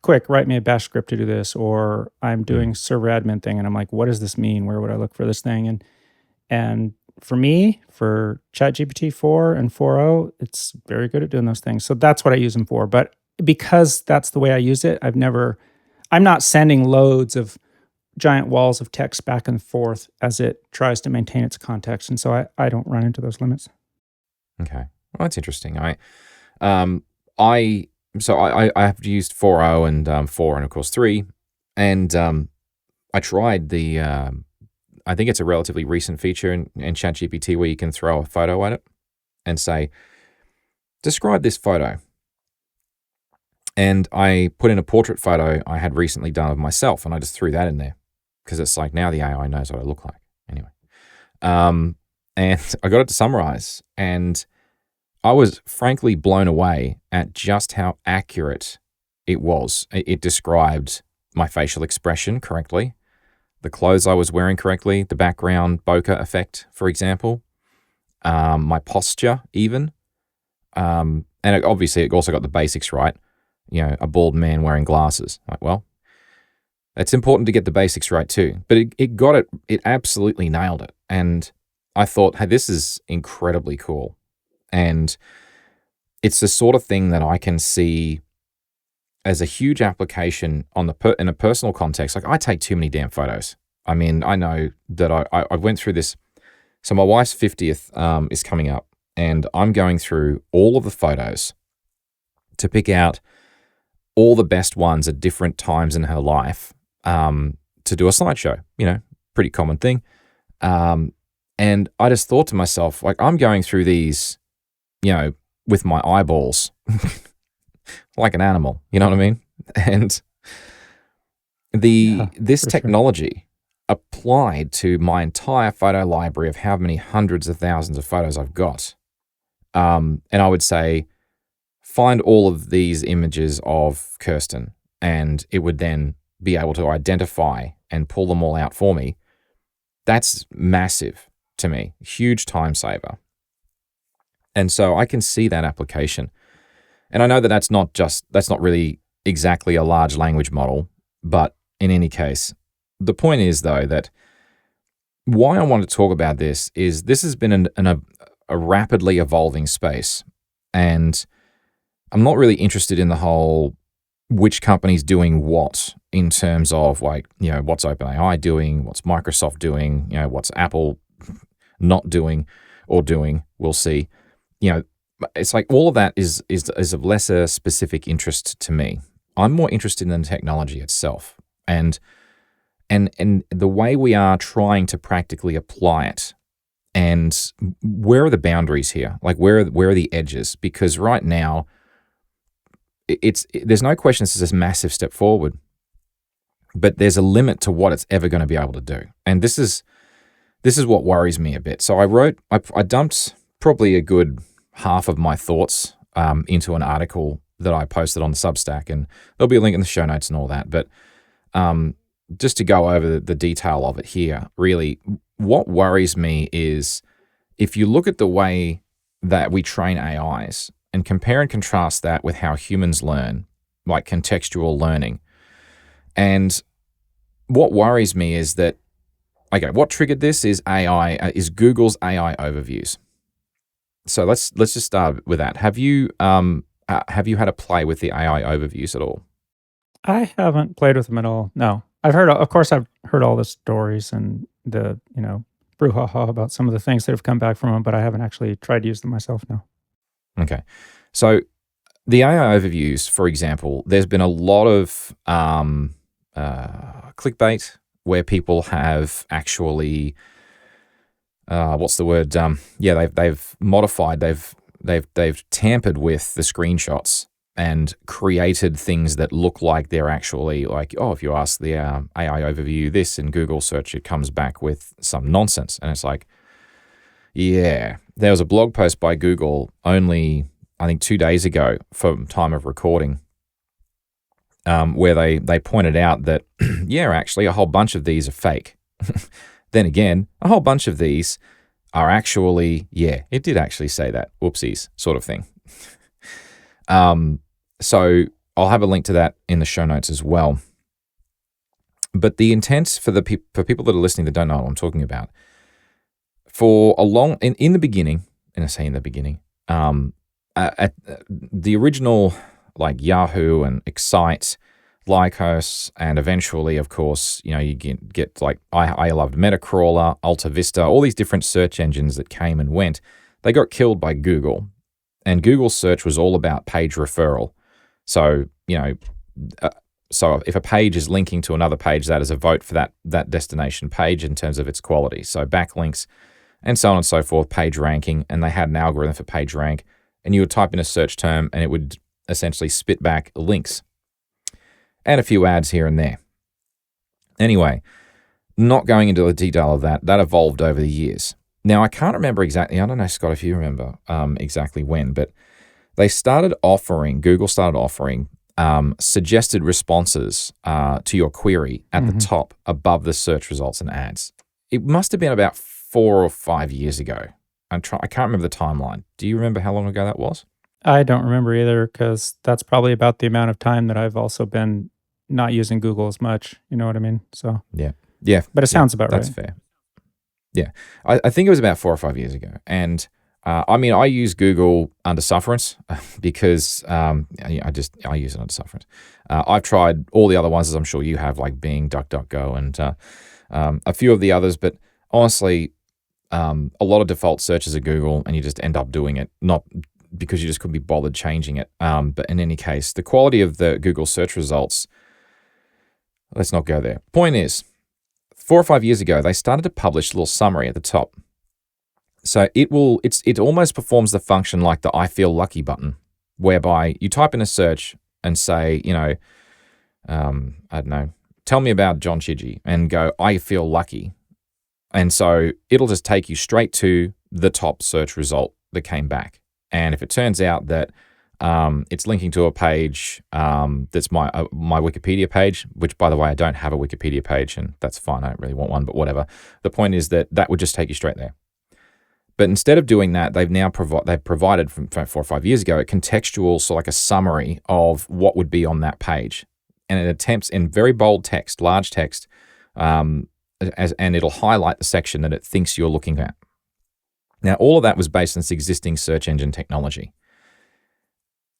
quick, write me a bash script to do this. Or I'm doing server admin thing, and I'm like, what does this mean? Where would I look for this thing? And for me, for ChatGPT 4 and 4.0, it's very good at doing those things. So that's what I use them for. But because that's the way I use it, I'm not sending loads of giant walls of text back and forth as it tries to maintain its context. And so I don't run into those limits. Okay. Well, that's interesting. I have used 4.0 and 4 and of course 3. And I tried the, I think it's a relatively recent feature in ChatGPT where you can throw a photo at it and say, describe this photo. And I put in a portrait photo I had recently done of myself, and I just threw that in there because it's like now the AI knows what I look like. Anyway, and I got it to summarize, and I was frankly blown away at just how accurate it was. It described my facial expression correctly, the clothes I was wearing correctly, the background bokeh effect, for example. my posture even. And obviously it also got the basics right. A bald man wearing glasses. Like, well, it's important to get the basics right too. But it got it. It absolutely nailed it. And I thought, hey, this is incredibly cool. And it's the sort of thing that I can see as a huge application in a personal context. Like, I take too many damn photos. I mean, I know that I went through this. So my wife's 50th is coming up, and I'm going through all of the photos to pick out all the best ones at different times in her life to do a slideshow. Pretty common thing. And I just thought to myself, like, I'm going through these, with my eyeballs, like an animal. You know what I mean? And this technology applied to my entire photo library of how many hundreds of thousands of photos I've got. And I would say, find all of these images of Kirsten, and it would then be able to identify and pull them all out for me. That's massive to me, huge time saver. And so I can see that application. And I know that that's not really exactly a large language model, but in any case, the point is, though, that why I want to talk about this is this has been a rapidly evolving space. And I'm not really interested in the whole which company's doing what in terms of, like, what's OpenAI doing, what's Microsoft doing, what's Apple not doing or doing. We'll see. It's like all of that is of lesser specific interest to me. I'm more interested in the technology itself and the way we are trying to practically apply it. And where are the boundaries here? Like, where are the edges? Because right now, there's no question this is a massive step forward, but there's a limit to what it's ever going to be able to do. And this is what worries me a bit. So I dumped probably a good half of my thoughts into an article that I posted on the Substack, and there'll be a link in the show notes and all that. But just to go over the detail of it here, really, what worries me is if you look at the way that we train AIs and compare and contrast that with how humans learn, like contextual learning. And what worries me is that, okay, what triggered this is Google's AI overviews. So let's just start with that. Have you had a play with the AI overviews at all? I haven't played with them at all. No, I've heard all the stories and the brouhaha about some of the things that have come back from them, but I haven't actually tried to use them myself. No. Okay, so the AI overviews, for example, there's been a lot of clickbait where people have actually what's the word? They've modified, they've tampered with the screenshots and created things that look like they're actually like, if you ask the AI overview this in Google search, it comes back with some nonsense. And it's like, yeah, there was a blog post by Google only, I think, 2 days ago from time of recording, where they pointed out that, actually a whole bunch of these are fake. Then again, a whole bunch of these are actually, it did actually say that, whoopsies, sort of thing. So I'll have a link to that in the show notes as well. But the intent for people that are listening that don't know what I'm talking about, for a long in the beginning, and I say in the beginning, at the original, like Yahoo and Excite, Lycos, and eventually, of course, you get like I loved Metacrawler, Alta Vista, all these different search engines that came and went. They got killed by Google, and Google search was all about page referral. So so if a page is linking to another page, that is a vote for that destination page in terms of its quality. So backlinks and so on and so forth, page ranking, and they had an algorithm for page rank, and you would type in a search term, and it would essentially spit back links and a few ads here and there. Anyway, not going into the detail of that evolved over the years. Now, I can't remember exactly, I don't know, Scott, if you remember exactly when, but Google started offering suggested responses to your query at the top above the search results and ads. It must have been about 4 or 5 years ago. I can't remember the timeline. Do you remember how long ago that was? I don't remember either, because that's probably about the amount of time that I've also been not using Google as much. You know what I mean? So Yeah. but it sounds about That's right. fair. Yeah. I think it was about 4 or 5 years ago. And I mean, I use Google under sufferance because I use it under sufferance. I've tried all the other ones, as I'm sure you have, like Bing, DuckDuckGo, and a few of the others. But honestly, a lot of default searches are Google, and you just end up doing it, not because you just couldn't be bothered changing it. But in any case, the quality of the Google search results, let's not go there. Point is, 4 or 5 years ago, they started to publish a little summary at the top. So it almost performs the function like the I feel lucky button, whereby you type in a search and say, I don't know, tell me about John Chidgey, and go, I feel lucky. And so it'll just take you straight to the top search result that came back. And if it turns out that it's linking to a page that's my Wikipedia page, which, by the way, I don't have a Wikipedia page, and that's fine. I don't really want one, but whatever. The point is that would just take you straight there. But instead of doing that, they've provided from 4 or 5 years ago a contextual, so like a summary of what would be on that page, and it attempts in very bold text, large text, and it'll highlight the section that it thinks you're looking at. Now, all of that was based on this existing search engine technology.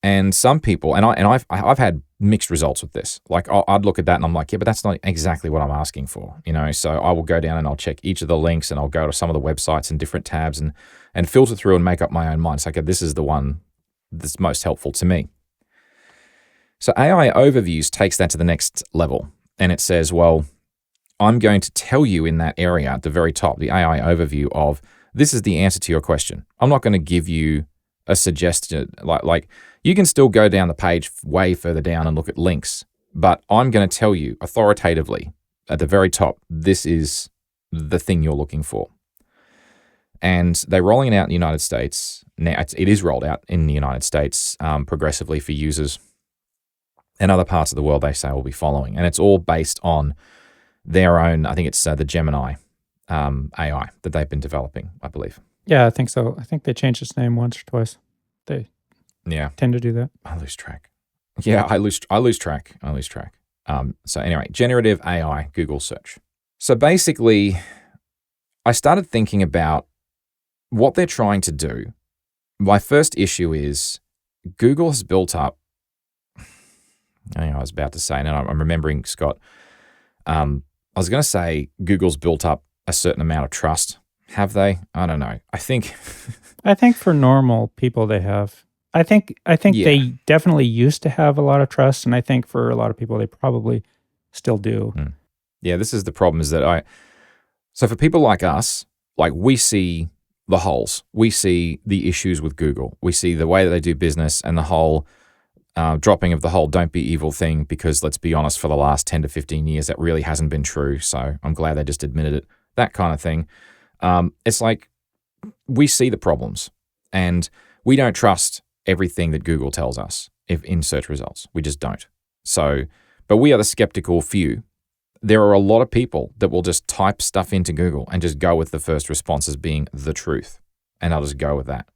And some people, and I've had mixed results with this. Like I'd look at that and I'm like, yeah, but that's not exactly what I'm asking for, So I will go down and I'll check each of the links, and I'll go to some of the websites and different tabs and filter through and make up my own mind. It's like, this is the one that's most helpful to me. So AI Overviews takes that to the next level, and it says, well, I'm going to tell you in that area at the very top, the AI Overview of, this is the answer to your question. I'm not going to give you a suggestion, like you can still go down the page way further down and look at links, but I'm going to tell you authoritatively at the very top, this is the thing you're looking for. And they're rolling it out in the United States. Now, it is rolled out in the United States progressively for users, and other parts of the world they say will be following. And it's all based on their own, I think it's the Gemini AI that they've been developing, I believe. Yeah, I think so. I think they changed its name once or twice. They tend to do that. I lose track. Yeah, I lose track. So anyway, generative AI, Google search. So basically, I started thinking about what they're trying to do. My first issue is Google has built up, I was about to say, and I'm remembering, Scott, I was going to say Google's built up a certain amount of trust. Have they? I don't know. I think for normal people they have. I think they definitely used to have a lot of trust, and I think for a lot of people they probably still do. Yeah, this is the problem, is that so for people like us, like we see the holes. We see the issues with Google. We see the way that they do business, and the whole dropping of the whole don't be evil thing, because let's be honest, for the last 10 to 15 years, that really hasn't been true. So I'm glad they just admitted it, that kind of thing. It's like we see the problems, and we don't trust everything that Google tells us in search results. We just don't. So, but we are the skeptical few. There are a lot of people that will just type stuff into Google and just go with the first response as being the truth, and I'll just go with that.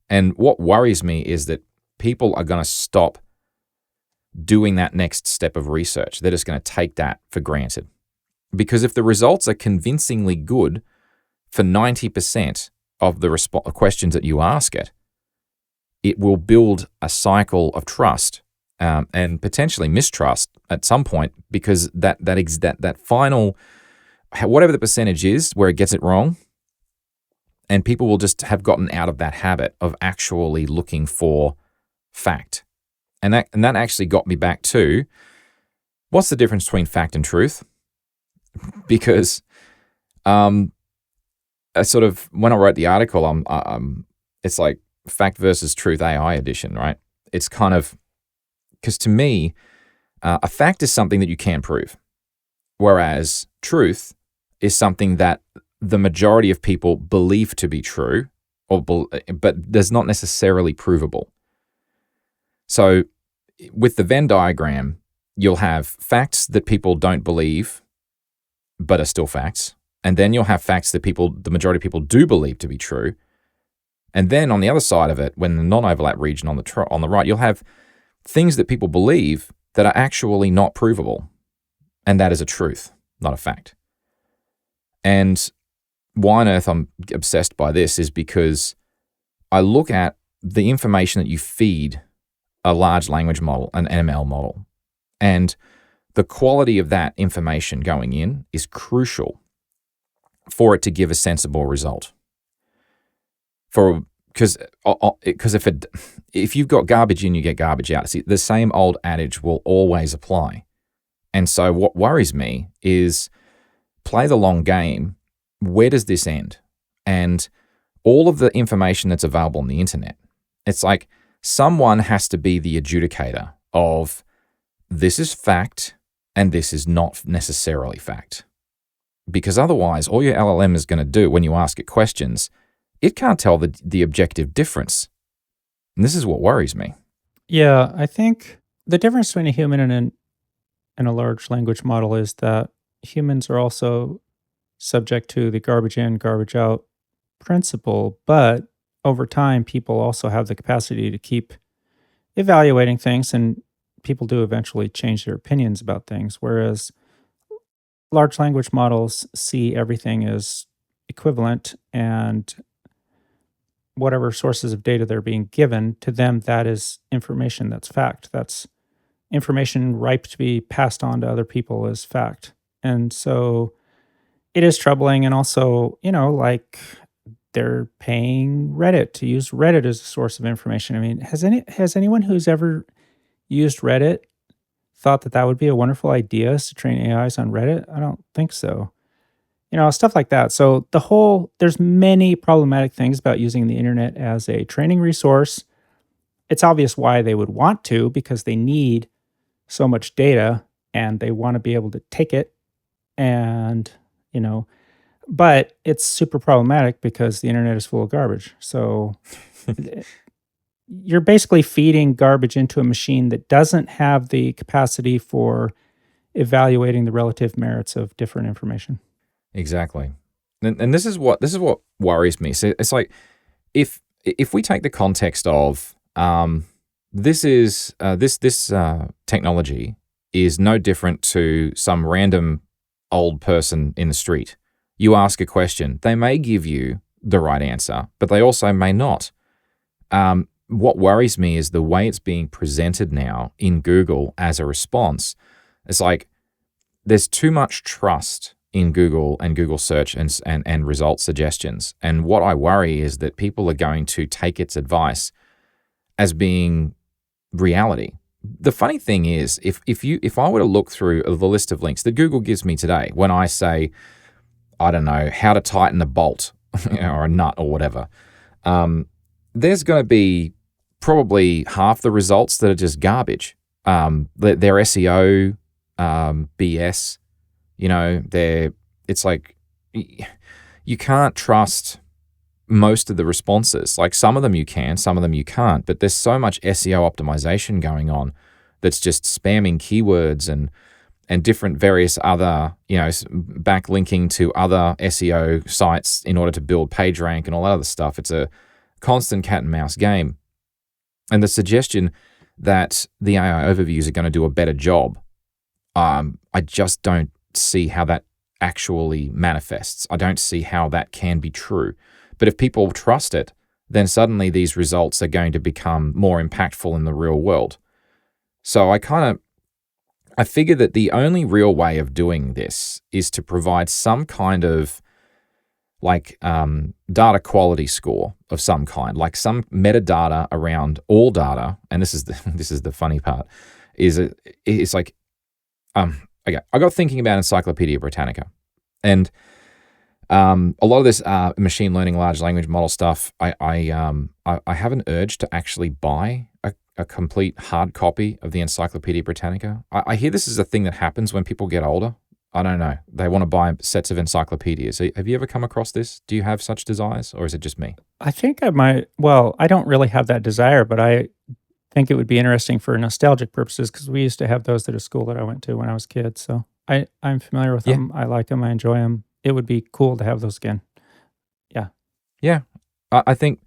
And what worries me is that people are going to stop doing that next step of research. They're just going to take that for granted. Because if the results are convincingly good for 90% of the questions that you ask it will build a cycle of trust and potentially mistrust at some point, because that final, whatever the percentage is where it gets it wrong, and people will just have gotten out of that habit of actually looking for fact. And that actually got me back to, what's the difference between fact and truth? Because I sort of, when I wrote the article, it's like fact versus truth AI edition, right? It's kind of, because to me, a fact is something that you can prove, whereas truth is something that the majority of people believe to be true, but does not necessarily provable. So with the Venn diagram, you'll have facts that people don't believe, but are still facts. And then you'll have facts that the majority of people do believe to be true, And then on the other side of it, when the non-overlap region on the right, you'll have things that people believe that are actually not provable. And that is a truth, not a fact. And why on earth I'm obsessed by this is because I look at the information that you feed a large language model, an ML model, and the quality of that information going in is crucial for it to give a sensible result. Because if you've got garbage in, you get garbage out. See, the same old adage will always apply. And so what worries me is play the long game. Where does this end? And all of the information that's available on the internet, it's like someone has to be the adjudicator of this is fact and this is not necessarily fact. Because otherwise, all your LLM is going to do when you ask it questions, it can't tell the objective difference. And this is what worries me. Yeah, I think the difference between a human and a large language model is that humans are also subject to the garbage in, garbage out principle, but over time, people also have the capacity to keep evaluating things, and people do eventually change their opinions about things. Whereas large language models see everything as equivalent, and whatever sources of data they're being given, to them, that is information that's fact. That's information ripe to be passed on to other people as fact. And so it is troubling. And also, like they're paying Reddit to use Reddit as a source of information. I mean, has anyone who's ever used Reddit thought that would be a wonderful idea, is to train AIs on Reddit? I don't think so. Stuff like that. So there's many problematic things about using the internet as a training resource. It's obvious why they would want to, because they need so much data and they want to be able to take it. And, but it's super problematic because the internet is full of garbage. So you're basically feeding garbage into a machine that doesn't have the capacity for evaluating the relative merits of different information. Exactly. And this is what worries me. So it's like if we take the context of this technology is no different to some random old person in the street. You ask a question, they may give you the right answer, but they also may not. What worries me is the way it's being presented now in Google as a response. It's like there's too much trust in Google and Google search and result suggestions. And what I worry is that people are going to take its advice as being reality. The funny thing is, if I were to look through the list of links that Google gives me today, when I say, I don't know, how to tighten a bolt or a nut or whatever, there's going to be probably half the results that are just garbage. Their SEO, BS, it's like you can't trust most of the responses. Like some of them you can, some of them you can't, but there's so much SEO optimization going on that's just spamming keywords and different various other, backlinking to other SEO sites in order to build page rank and all that other stuff. It's a constant cat and mouse game. And the suggestion that the AI overviews are going to do a better job, I just don't see how that actually manifests. I don't see how that can be true. But if people trust it, then suddenly these results are going to become more impactful in the real world. So I figure that the only real way of doing this is to provide some kind of data quality score of some kind, like some metadata around all data. And this is the funny part, it's like, okay, I got thinking about Encyclopedia Britannica, and a lot of this machine learning, large language model stuff. I have an urge to actually buy a complete hard copy of the Encyclopedia Britannica. I hear this is a thing that happens when people get older. I don't know. They want to buy sets of encyclopedias. Have you ever come across this? Do you have such desires, or is it just me? I think I might. Well, I don't really have that desire, but I think it would be interesting for nostalgic purposes, because we used to have those at a school that I went to when I was a kid. So I'm familiar with them. I like them. I enjoy them. It would be cool to have those again. Yeah. Yeah. I think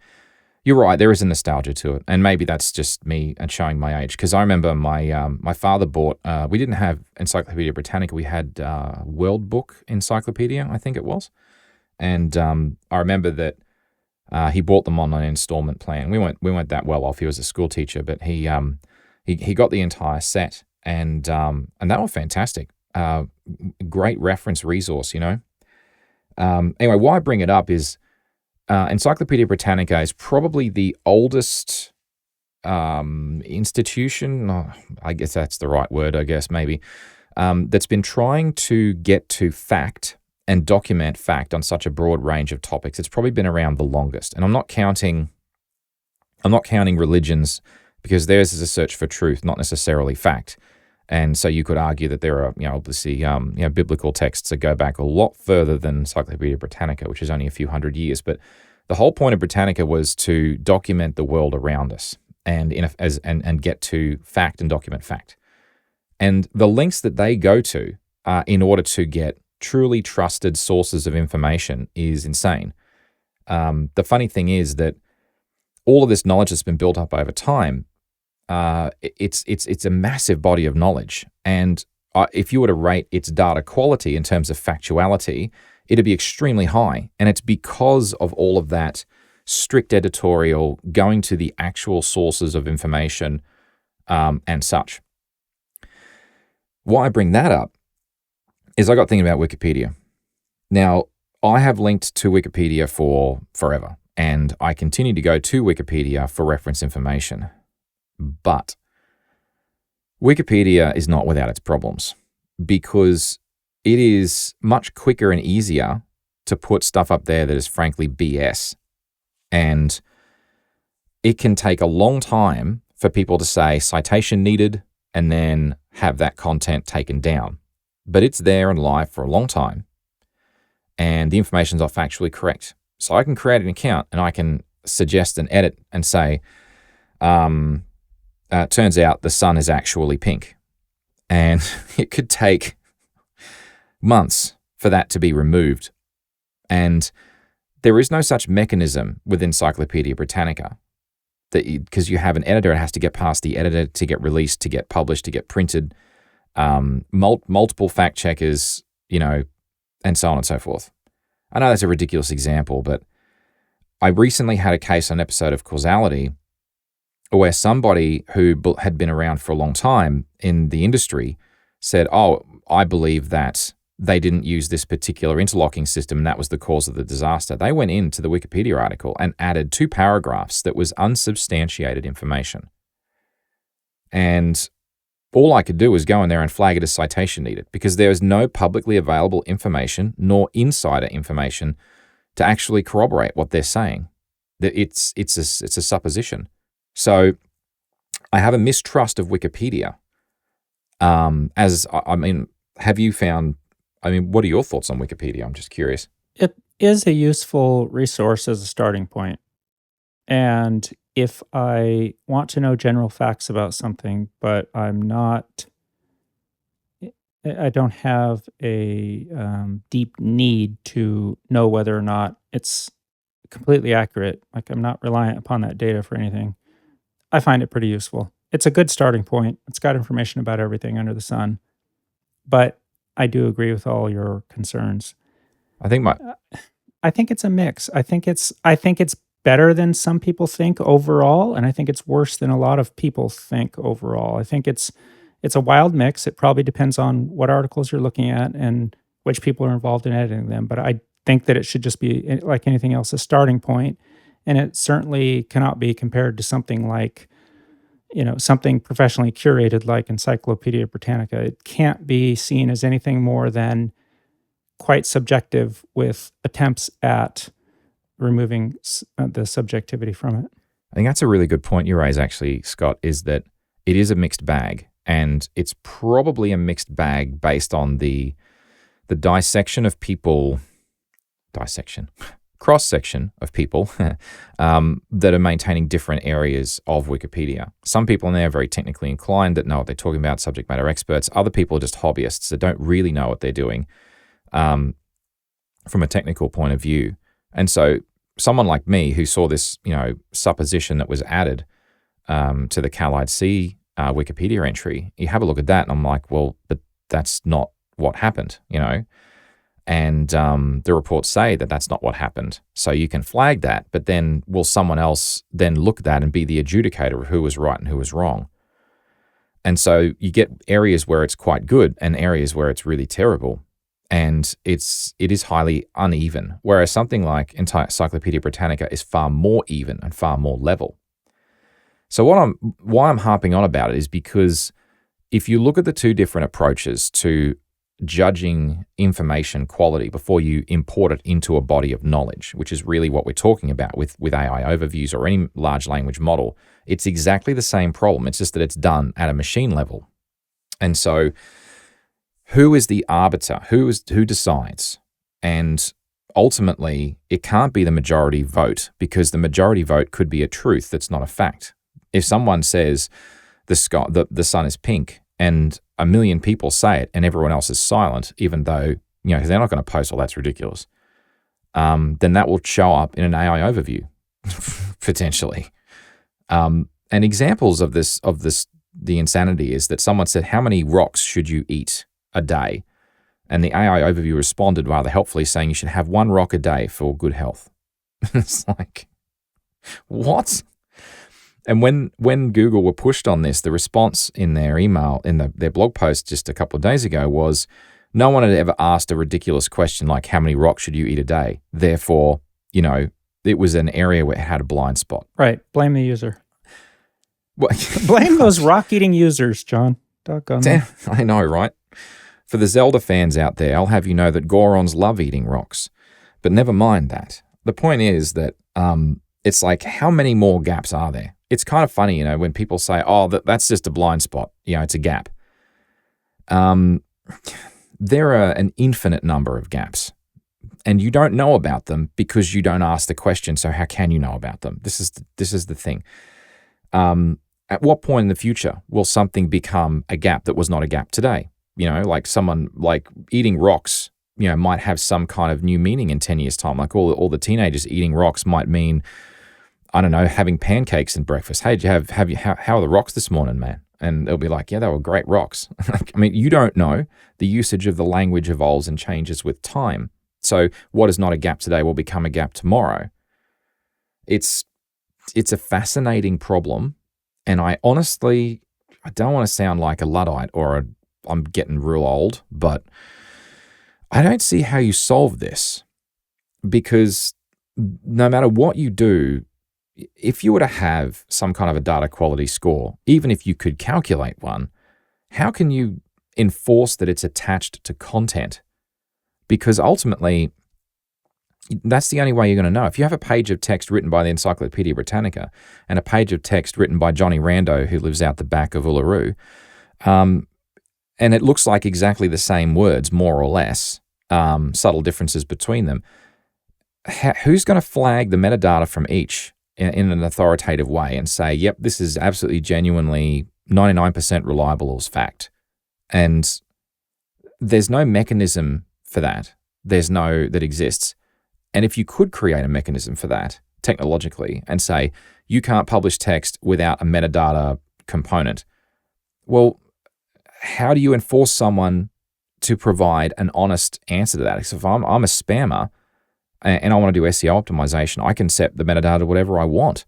you're right. There is a nostalgia to it, and maybe that's just me and showing my age. Because I remember my father bought. We didn't have Encyclopedia Britannica. We had World Book Encyclopedia, I think it was, and I remember that he bought them on an installment plan. We weren't that well off. He was a school teacher, but he got the entire set, and they were fantastic. Great reference resource, Anyway, why I bring it up is. Encyclopedia Britannica is probably the oldest institution, I guess that's the right word, maybe, that's been trying to get to fact and document fact on such a broad range of topics. It's probably been around the longest. And I'm not counting religions, because theirs is a search for truth, not necessarily fact. And so you could argue that there are, obviously, biblical texts that go back a lot further than Encyclopedia Britannica, which is only a few hundred years. But the whole point of Britannica was to document the world around us and get to fact and document fact. And the links that they go to in order to get truly trusted sources of information is insane. The funny thing is that all of this knowledge that's been built up over time, it's a massive body of knowledge. And if you were to rate its data quality in terms of factuality, it'd be extremely high. And it's because of all of that strict editorial going to the actual sources of information and such. Why I bring that up is I got thinking about Wikipedia. Now, I have linked to Wikipedia for forever, and I continue to go to Wikipedia for reference information. But Wikipedia is not without its problems, because it is much quicker and easier to put stuff up there that is frankly BS. And it can take a long time for people to say citation needed and then have that content taken down. But it's there and live for a long time, and the information's not factually correct. So I can create an account and I can suggest an edit and say, turns out the sun is actually pink. And it could take months for that to be removed. And there is no such mechanism with Encyclopedia Britannica, because you have an editor, it has to get past the editor to get released, to get published, to get printed, multiple fact checkers, and so on and so forth. I know that's a ridiculous example, but I recently had a case on an episode of Causality where somebody who had been around for a long time in the industry said, I believe that they didn't use this particular interlocking system and that was the cause of the disaster. They went into the Wikipedia article and added 2 paragraphs that was unsubstantiated information. And all I could do was go in there and flag it as citation needed, because there is no publicly available information nor insider information to actually corroborate what they're saying. It's a supposition. So I have a mistrust of Wikipedia. Have you found, what are your thoughts on Wikipedia? I'm just curious. It is a useful resource as a starting point. And if I want to know general facts about something, but I don't have a deep need to know whether or not it's completely accurate, like I'm not reliant upon that data for anything, I find it pretty useful. It's a good starting point. It's got information about everything under the sun. But I do agree with all your concerns. I think it's a mix. I think it's better than some people think overall, and I think it's worse than a lot of people think overall. I think it's a wild mix. It probably depends on what articles you're looking at and which people are involved in editing them. But I think that it should just be, like anything else, a starting point. And it certainly cannot be compared to something like, something professionally curated like Encyclopedia Britannica. It can't be seen as anything more than quite subjective, with attempts at removing the subjectivity from it. I think that's a really good point you raise, actually, Scott, is that it is a mixed bag. And it's probably a mixed bag based on the cross-section of people that are maintaining different areas of Wikipedia. Some people in there are very technically inclined that know what they're talking about, subject matter experts. Other people are just hobbyists that don't really know what they're doing from a technical point of view. And so someone like me who saw this, supposition that was added to the Cal I'd see Wikipedia entry, you have a look at that, and I'm like, well, but that's not what happened, And the reports say that that's not what happened. So you can flag that, but then will someone else then look at that and be the adjudicator of who was right and who was wrong? And so you get areas where it's quite good and areas where it's really terrible. And it is highly uneven, whereas something like Encyclopedia Britannica is far more even and far more level. So why I'm harping on about it is because if you look at the two different approaches to judging information quality before you import it into a body of knowledge, which is really what we're talking about with AI overviews or any large language model, it's exactly the same problem. It's just that it's done at a machine level. And so who is the arbiter? Who decides? And ultimately, it can't be the majority vote, because the majority vote could be a truth that's not a fact. If someone says the sun is pink and a million people say it and everyone else is silent, even though, because they're not going to post, well, that's ridiculous, then that will show up in an AI overview, potentially. And examples of the insanity is that someone said, how many rocks should you eat a day? And the AI overview responded rather helpfully saying you should have 1 rock a day for good health. It's like, what? And when Google were pushed on this, the response in their email, in their blog post just a couple of days ago was, no one had ever asked a ridiculous question like, how many rocks should you eat a day? Therefore, it was an area where it had a blind spot. Right. Blame the user. Blame those rock-eating users, John. Damn, I know, right? For the Zelda fans out there, I'll have you know that Gorons love eating rocks. But never mind that. The point is that it's like, how many more gaps are there? It's kind of funny, when people say, oh, that's just a blind spot. It's a gap. There are an infinite number of gaps. And you don't know about them because you don't ask the question, so how can you know about them? This is the thing. At what point in the future will something become a gap that was not a gap today? Like someone like eating rocks, might have some kind of new meaning in 10 years' time. Like all the teenagers eating rocks might mean, I don't know, having pancakes and breakfast. Hey, did you how are the rocks this morning, man? And they'll be like, yeah, they were great rocks. I mean, you don't know. The usage of the language evolves and changes with time. So what is not a gap today will become a gap tomorrow. It's a fascinating problem. And I honestly don't want to sound like a Luddite or I'm getting real old, but I don't see how you solve this, because no matter what you do, if you were to have some kind of a data quality score, even if you could calculate one, how can you enforce that it's attached to content? Because ultimately, that's the only way you're going to know. If you have a page of text written by the Encyclopedia Britannica and a page of text written by Johnny Rando, who lives out the back of Uluru, and it looks like exactly the same words, more or less, subtle differences between them, who's going to flag the metadata from each in an authoritative way and say, yep, this is absolutely genuinely 99% reliable as fact? And there's no mechanism for that. That exists. And if you could create a mechanism for that technologically and say, you can't publish text without a metadata component, well, how do you enforce someone to provide an honest answer to that? So if I'm a spammer and I want to do SEO optimization, I can set the metadata to whatever I want.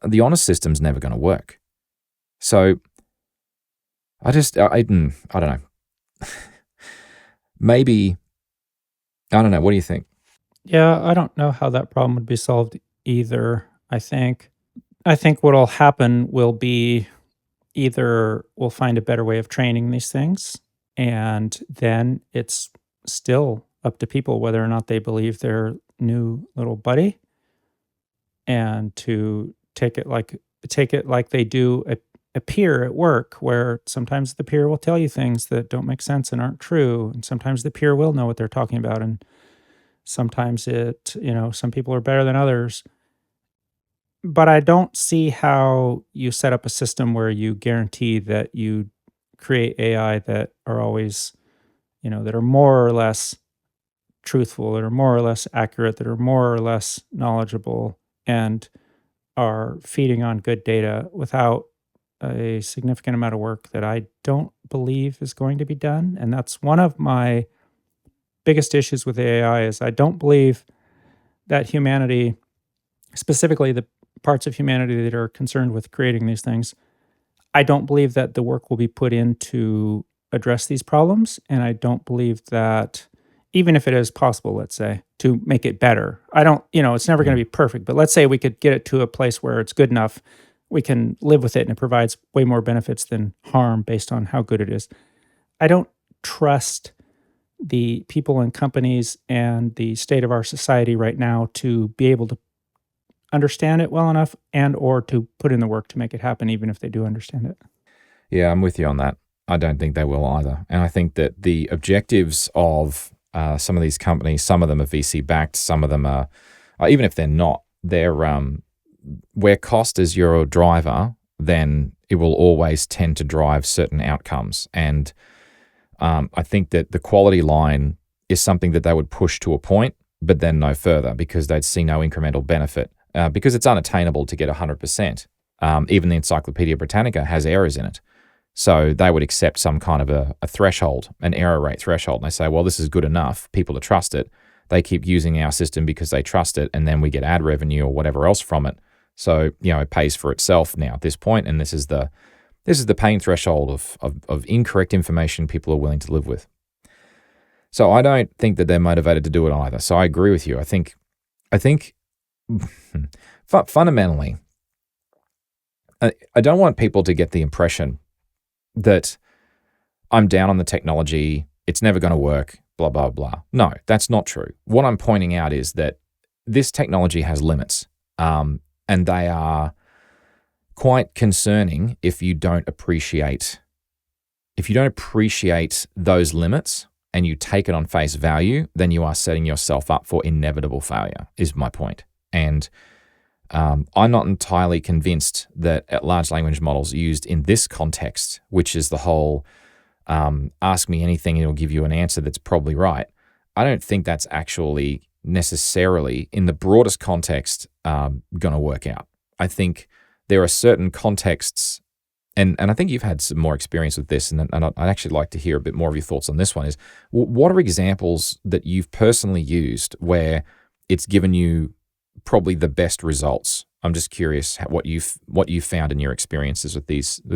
The honest system's never going to work. So I don't know. Maybe, I don't know. What do you think? Yeah, I don't know how that problem would be solved either. I think what'll happen will be either we'll find a better way of training these things, and then it's still up to people whether or not they believe their new little buddy, and to take it like they do a peer at work, where sometimes the peer will tell you things that don't make sense and aren't true, and sometimes the peer will know what they're talking about, and sometimes some people are better than others. But I don't see how you set up a system where you guarantee that you create AI that are always, that are more or less truthful, that are more or less accurate, that are more or less knowledgeable, and are feeding on good data without a significant amount of work that I don't believe is going to be done. And that's one of my biggest issues with AI is I don't believe that humanity, specifically the parts of humanity that are concerned with creating these things, I don't believe that the work will be put in to address these problems. And I don't believe that, even if it is possible, let's say, to make it better, I don't, it's never going to be perfect, but let's say we could get it to a place where it's good enough, we can live with it and it provides way more benefits than harm based on how good it is. I don't trust the people and companies and the state of our society right now to be able to understand it well enough and or to put in the work to make it happen, even if they do understand it. Yeah, I'm with you on that. I don't think they will either. And I think that the objectives of some of these companies, some of them are VC backed, some of them are, even if they're not, they're where cost is your driver, then it will always tend to drive certain outcomes. And I think that the quality line is something that they would push to a point, but then no further, because they'd see no incremental benefit, because it's unattainable to get 100%. Even the Encyclopedia Britannica has errors in it. So they would accept some kind of a threshold, an error rate threshold. And they say, well, this is good enough, people to trust it. They keep using our system because they trust it, and then we get ad revenue or whatever else from it. So, it pays for itself now at this point, and this is the pain threshold of incorrect information people are willing to live with. So I don't think that they're motivated to do it either. So I agree with you. I think fundamentally, I don't want people to get the impression that I'm down on the technology, it's never going to work, blah, blah, blah. No, that's not true. What I'm pointing out is that this technology has limits, and they are quite concerning if you don't appreciate those limits and you take it on face value, then you are setting yourself up for inevitable failure, is my point. And I'm not entirely convinced that large language models used in this context, which is the whole ask me anything and it'll give you an answer that's probably right. I don't think that's actually necessarily, in the broadest context, going to work out. I think there are certain contexts, and I think you've had some more experience with this, and I'd actually like to hear a bit more of your thoughts on this one, is what are examples that you've personally used where it's given you probably the best results? I'm just curious what you've found in your experiences with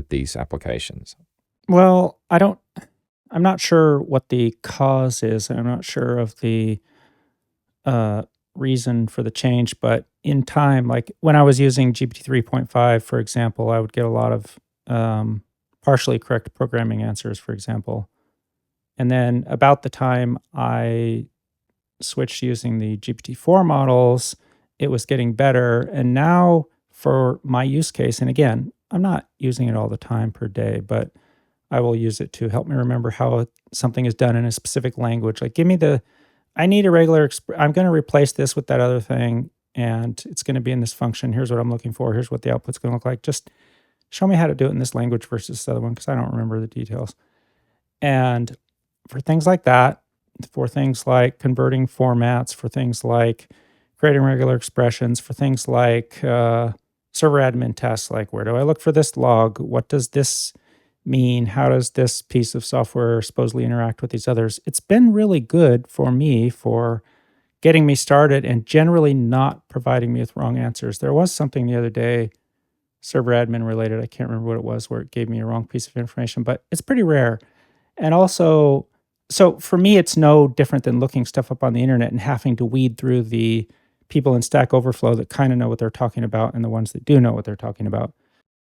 these applications. Well, I'm not sure what the cause is. I'm not sure of the reason for the change, but in time, like when I was using GPT 3.5, for example, I would get a lot of partially correct programming answers, for example. And then about the time I switched to using the GPT-4 models, it was getting better. And now for my use case, and again, I'm not using it all the time per day, but I will use it to help me remember how something is done in a specific language. Like, I need a regular, I'm going to replace this with that other thing, and it's going to be in this function. Here's what I'm looking for. Here's what the output's going to look like. Just show me how to do it in this language versus this other one, because I don't remember the details. And for things like that, for things like converting formats, for things like creating regular expressions, for things like server admin tests, like where do I look for this log? What does this mean? How does this piece of software supposedly interact with these others? It's been really good for me for getting me started and generally not providing me with wrong answers. There was something the other day, server admin related, I can't remember what it was, where it gave me a wrong piece of information, but it's pretty rare. And also, so for me, it's no different than looking stuff up on the internet and having to weed through the people in Stack Overflow that kind of know what they're talking about and the ones that do know what they're talking about.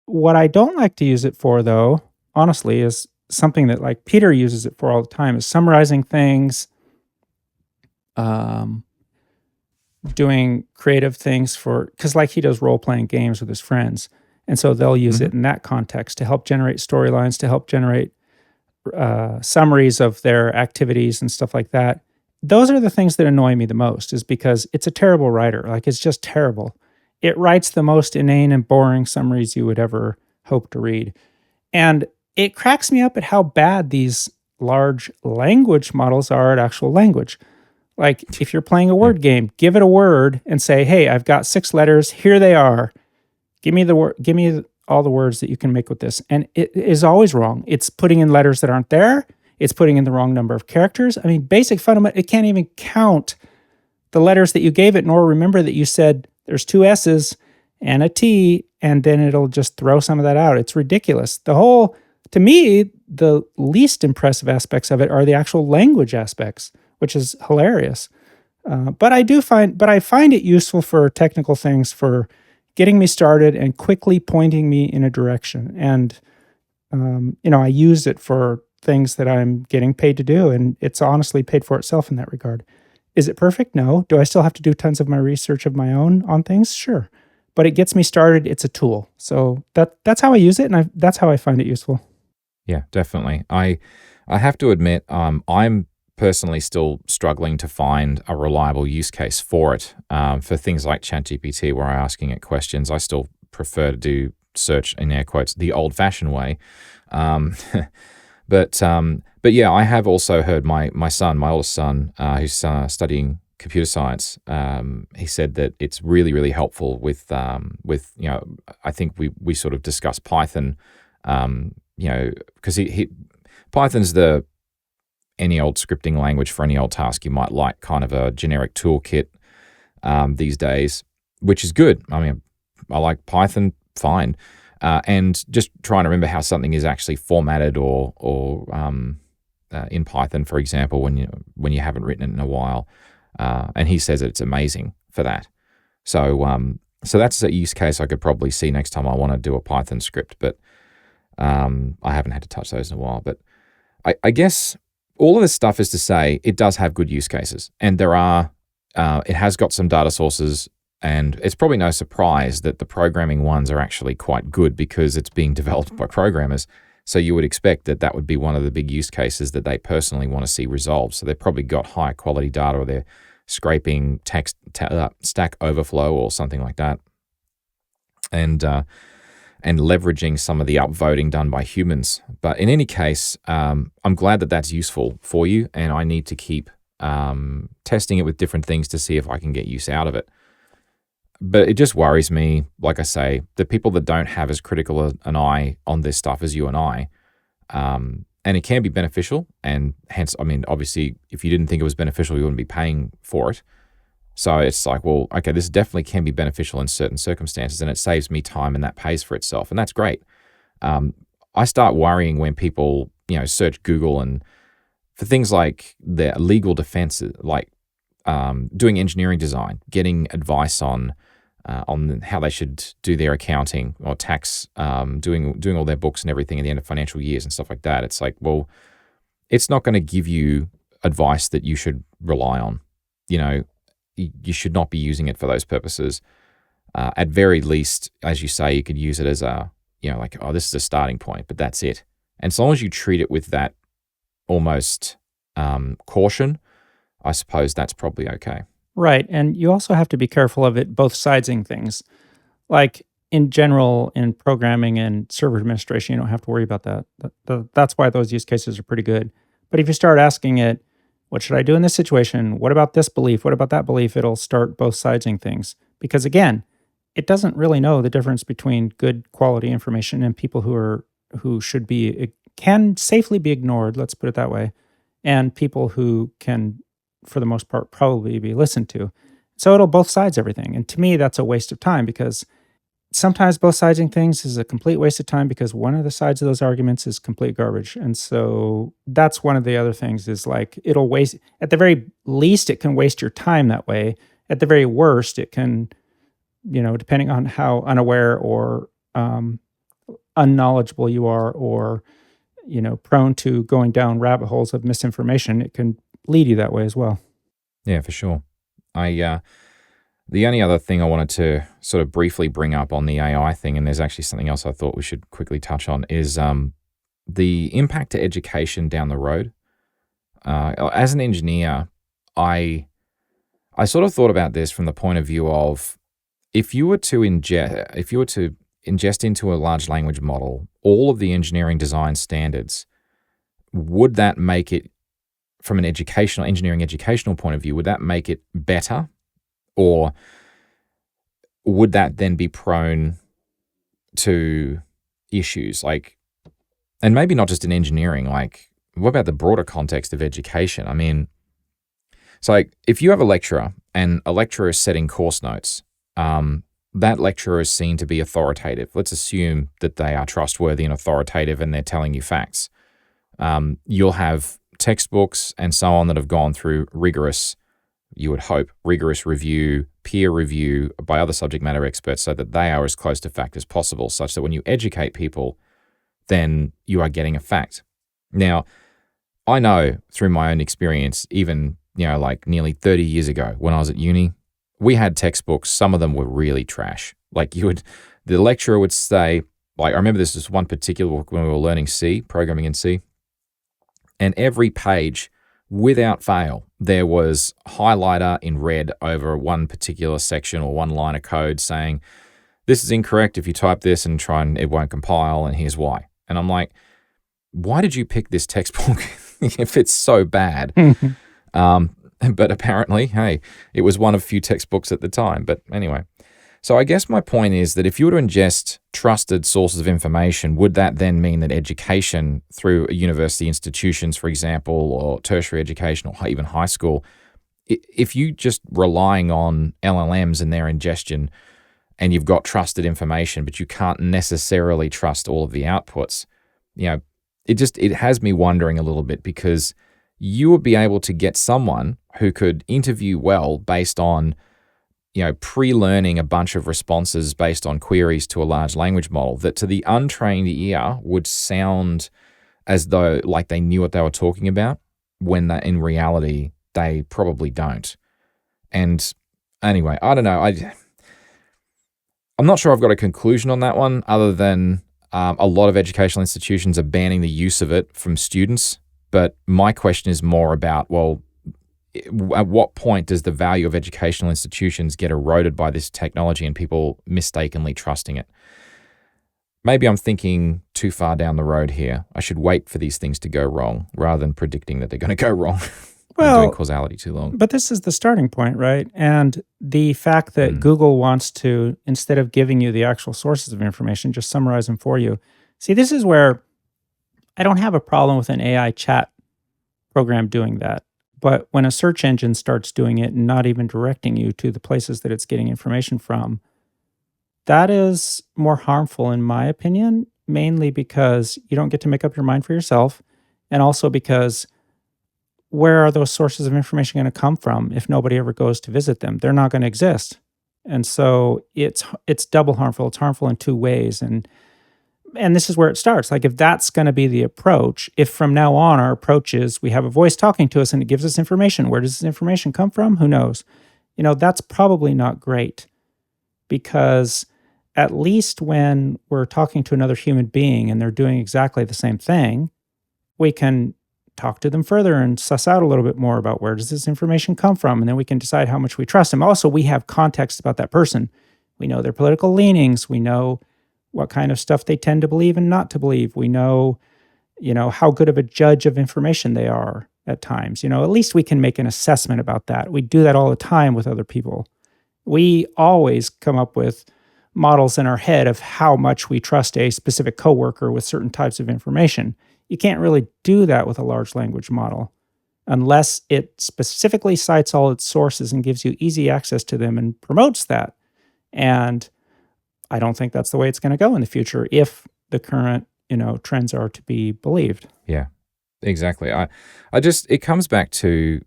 What I don't like to use it for, though, honestly, is something that like Peter uses it for all the time, is summarizing things, doing creative things because like he does role-playing games with his friends. And so they'll use it in that context to help generate storylines, to help generate summaries of their activities and stuff like that. Those are the things that annoy me the most, is because it's a terrible writer. Like, it's just terrible. It writes the most inane and boring summaries you would ever hope to read. And it cracks me up at how bad these large language models are at actual language. Like if you're playing a word game, give it a word and say, "Hey, I've got 6 letters. Here they are. Give me the word. Give me all the words that you can make with this." And it is always wrong. It's putting in letters that aren't there. It's putting in the wrong number of characters. I mean, basic fundamental. It can't even count the letters that you gave it, nor remember that you said there's 2 S's and a T, and then it'll just throw some of that out. It's ridiculous. To me, the least impressive aspects of it are the actual language aspects, which is hilarious. But I find it useful for technical things, for getting me started and quickly pointing me in a direction. And I use it for things that I'm getting paid to do, and it's honestly paid for itself in that regard. Is it perfect? No. Do I still have to do tons of my research of my own on things? Sure. But it gets me started. It's a tool. So that's how I use it, and that's how I find it useful. Yeah, definitely. I have to admit, I'm personally still struggling to find a reliable use case for it. For things like ChatGPT, where I'm asking it questions, I still prefer to do search, in air quotes, the old-fashioned way. But yeah, I have also heard my oldest son, who's studying computer science. He said that it's really, really helpful with I think we sort of discussed Python, because Python's any old scripting language for any old task you might like, kind of a generic toolkit these days, which is good. I mean, I like Python, fine. And just trying to remember how something is actually formatted or in Python, for example, when you haven't written it in a while. And he says that it's amazing for that. So that's a use case I could probably see next time I want to do a Python script, but I haven't had to touch those in a while. But I guess all of this stuff is to say it does have good use cases, and it has got some data sources. And it's probably no surprise that the programming ones are actually quite good, because it's being developed by programmers. So you would expect that would be one of the big use cases that they personally want to see resolved. So they've probably got high quality data, or they're scraping Stack Overflow or something like that, and leveraging some of the upvoting done by humans. But in any case, I'm glad that that's useful for you, and I need to keep testing it with different things to see if I can get use out of it. But it just worries me, like I say, the people that don't have as critical an eye on this stuff as you and I, and it can be beneficial, and hence, I mean, obviously, if you didn't think it was beneficial, you wouldn't be paying for it. So it's like, well, okay, this definitely can be beneficial in certain circumstances, and it saves me time, and that pays for itself, and that's great. I start worrying when people, search Google and for things like their legal defense, like doing engineering design, getting advice on how they should do their accounting or tax, doing all their books and everything at the end of financial years and stuff like that. It's like, well, it's not going to give you advice that you should rely on. You should not be using it for those purposes. At very least, as you say, you could use it as this is a starting point, but that's it. And as long as you treat it with that almost caution, I suppose that's probably okay. Right. And you also have to be careful of it both sidesing things. Like in general, in programming and server administration, you don't have to worry about that. That's why those use cases are pretty good. But if you start asking it, what should I do in this situation? What about this belief? What about that belief? It'll start both sidesing things. Because again, it doesn't really know the difference between good quality information and people who can safely be ignored, let's put it that way, and people who can, for the most part, probably be listened to. So it'll both sides everything. And to me, that's a waste of time, because sometimes both sidesing things is a complete waste of time, because one of the sides of those arguments is complete garbage. And so that's one of the other things, is like it'll waste, at the very least, it can waste your time that way. At the very worst, it can, depending on how unaware or unknowledgeable you are, or, prone to going down rabbit holes of misinformation, it can lead you that way as well. Yeah, for sure. The only other thing I wanted to sort of briefly bring up on the AI thing, and there's actually something else I thought we should quickly touch on, is the impact to education down the road. As an engineer, I sort of thought about this from the point of view of, if you were to ingest into a large language model all of the engineering design standards, would that make it from an engineering educational point of view, would that make it better? Or would that then be prone to issues like, and maybe not just in engineering, like what about the broader context of education? I mean, so like if you have a lecturer and a lecturer is setting course notes, that lecturer is seen to be authoritative. Let's assume that they are trustworthy and authoritative and they're telling you facts. You'll have textbooks and so on that have gone through rigorous, you would hope, rigorous review, peer review by other subject matter experts so that they are as close to fact as possible, such that when you educate people, then you are getting a fact. Now, I know through my own experience, even, like nearly 30 years ago when I was at uni, we had textbooks. Some of them were really trash. Like the lecturer would say, like, I remember this was one particular book when we were learning C, programming in C, and every page, without fail, there was highlighter in red over one particular section or one line of code saying, this is incorrect if you type this and try and it won't compile, and here's why. And I'm like, why did you pick this textbook if it's so bad? But apparently, hey, it was one of few textbooks at the time. But anyway, so I guess my point is that if you were to ingest trusted sources of information, would that then mean that education through university institutions, for example, or tertiary education or even high school, if you just relying on LLMs and their ingestion and you've got trusted information, but you can't necessarily trust all of the outputs, it has me wondering a little bit, because you would be able to get someone who could interview well based on, pre-learning a bunch of responses based on queries to a large language model that to the untrained ear would sound as though like they knew what they were talking about, when in reality, they probably don't. And anyway, I don't know. I'm not sure I've got a conclusion on that one, other than a lot of educational institutions are banning the use of it from students. But my question is more about, well, at what point does the value of educational institutions get eroded by this technology and people mistakenly trusting it? Maybe I'm thinking too far down the road here. I should wait for these things to go wrong rather than predicting that they're going to go wrong. Well, doing causality too long. But this is the starting point, right? And the fact that Google wants to, instead of giving you the actual sources of information, just summarize them for you. See, this is where I don't have a problem with an AI chat program doing that. But when a search engine starts doing it and not even directing you to the places that it's getting information from, that is more harmful in my opinion, mainly because you don't get to make up your mind for yourself, and also because where are those sources of information going to come from if nobody ever goes to visit them? They're not going to exist. And so it's double harmful. It's harmful in two ways. And this is where it starts. Like, if that's going to be the approach, if from now on our approach is we have a voice talking to us and it gives us information, where does this information come from? Who knows? That's probably not great, because at least when we're talking to another human being and they're doing exactly the same thing, we can talk to them further and suss out a little bit more about where does this information come from, and then we can decide how much we trust them. Also, we have context about that person. We know their political leanings. We know what kind of stuff they tend to believe and not to believe. We know, how good of a judge of information they are at times. At least we can make an assessment about that. We do that all the time with other people. We always come up with models in our head of how much we trust a specific coworker with certain types of information. You can't really do that with a large language model unless it specifically cites all its sources and gives you easy access to them and promotes that. And I don't think that's the way it's going to go in the future if the current, trends are to be believed. Yeah, exactly. It comes back to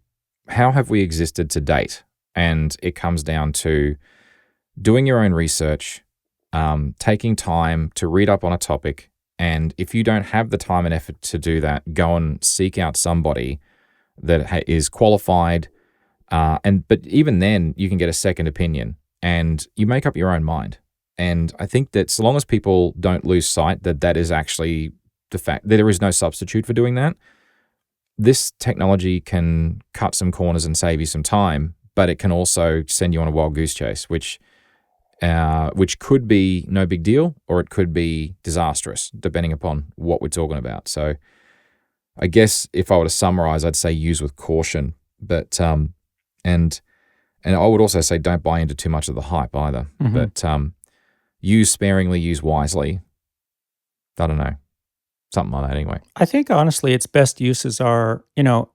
how have we existed to date? And it comes down to doing your own research, taking time to read up on a topic. And if you don't have the time and effort to do that, go and seek out somebody that is qualified. But even then, you can get a second opinion and you make up your own mind. And I think that so long as people don't lose sight that that is actually the fact, that there is no substitute for doing that, this technology can cut some corners and save you some time, but it can also send you on a wild goose chase, which could be no big deal, or it could be disastrous, depending upon what we're talking about. So I guess if I were to summarize, I'd say use with caution. But and I would also say don't buy into too much of the hype either. Mm-hmm. But use sparingly, use wisely. I don't know. Something like that anyway. I think honestly its best uses are,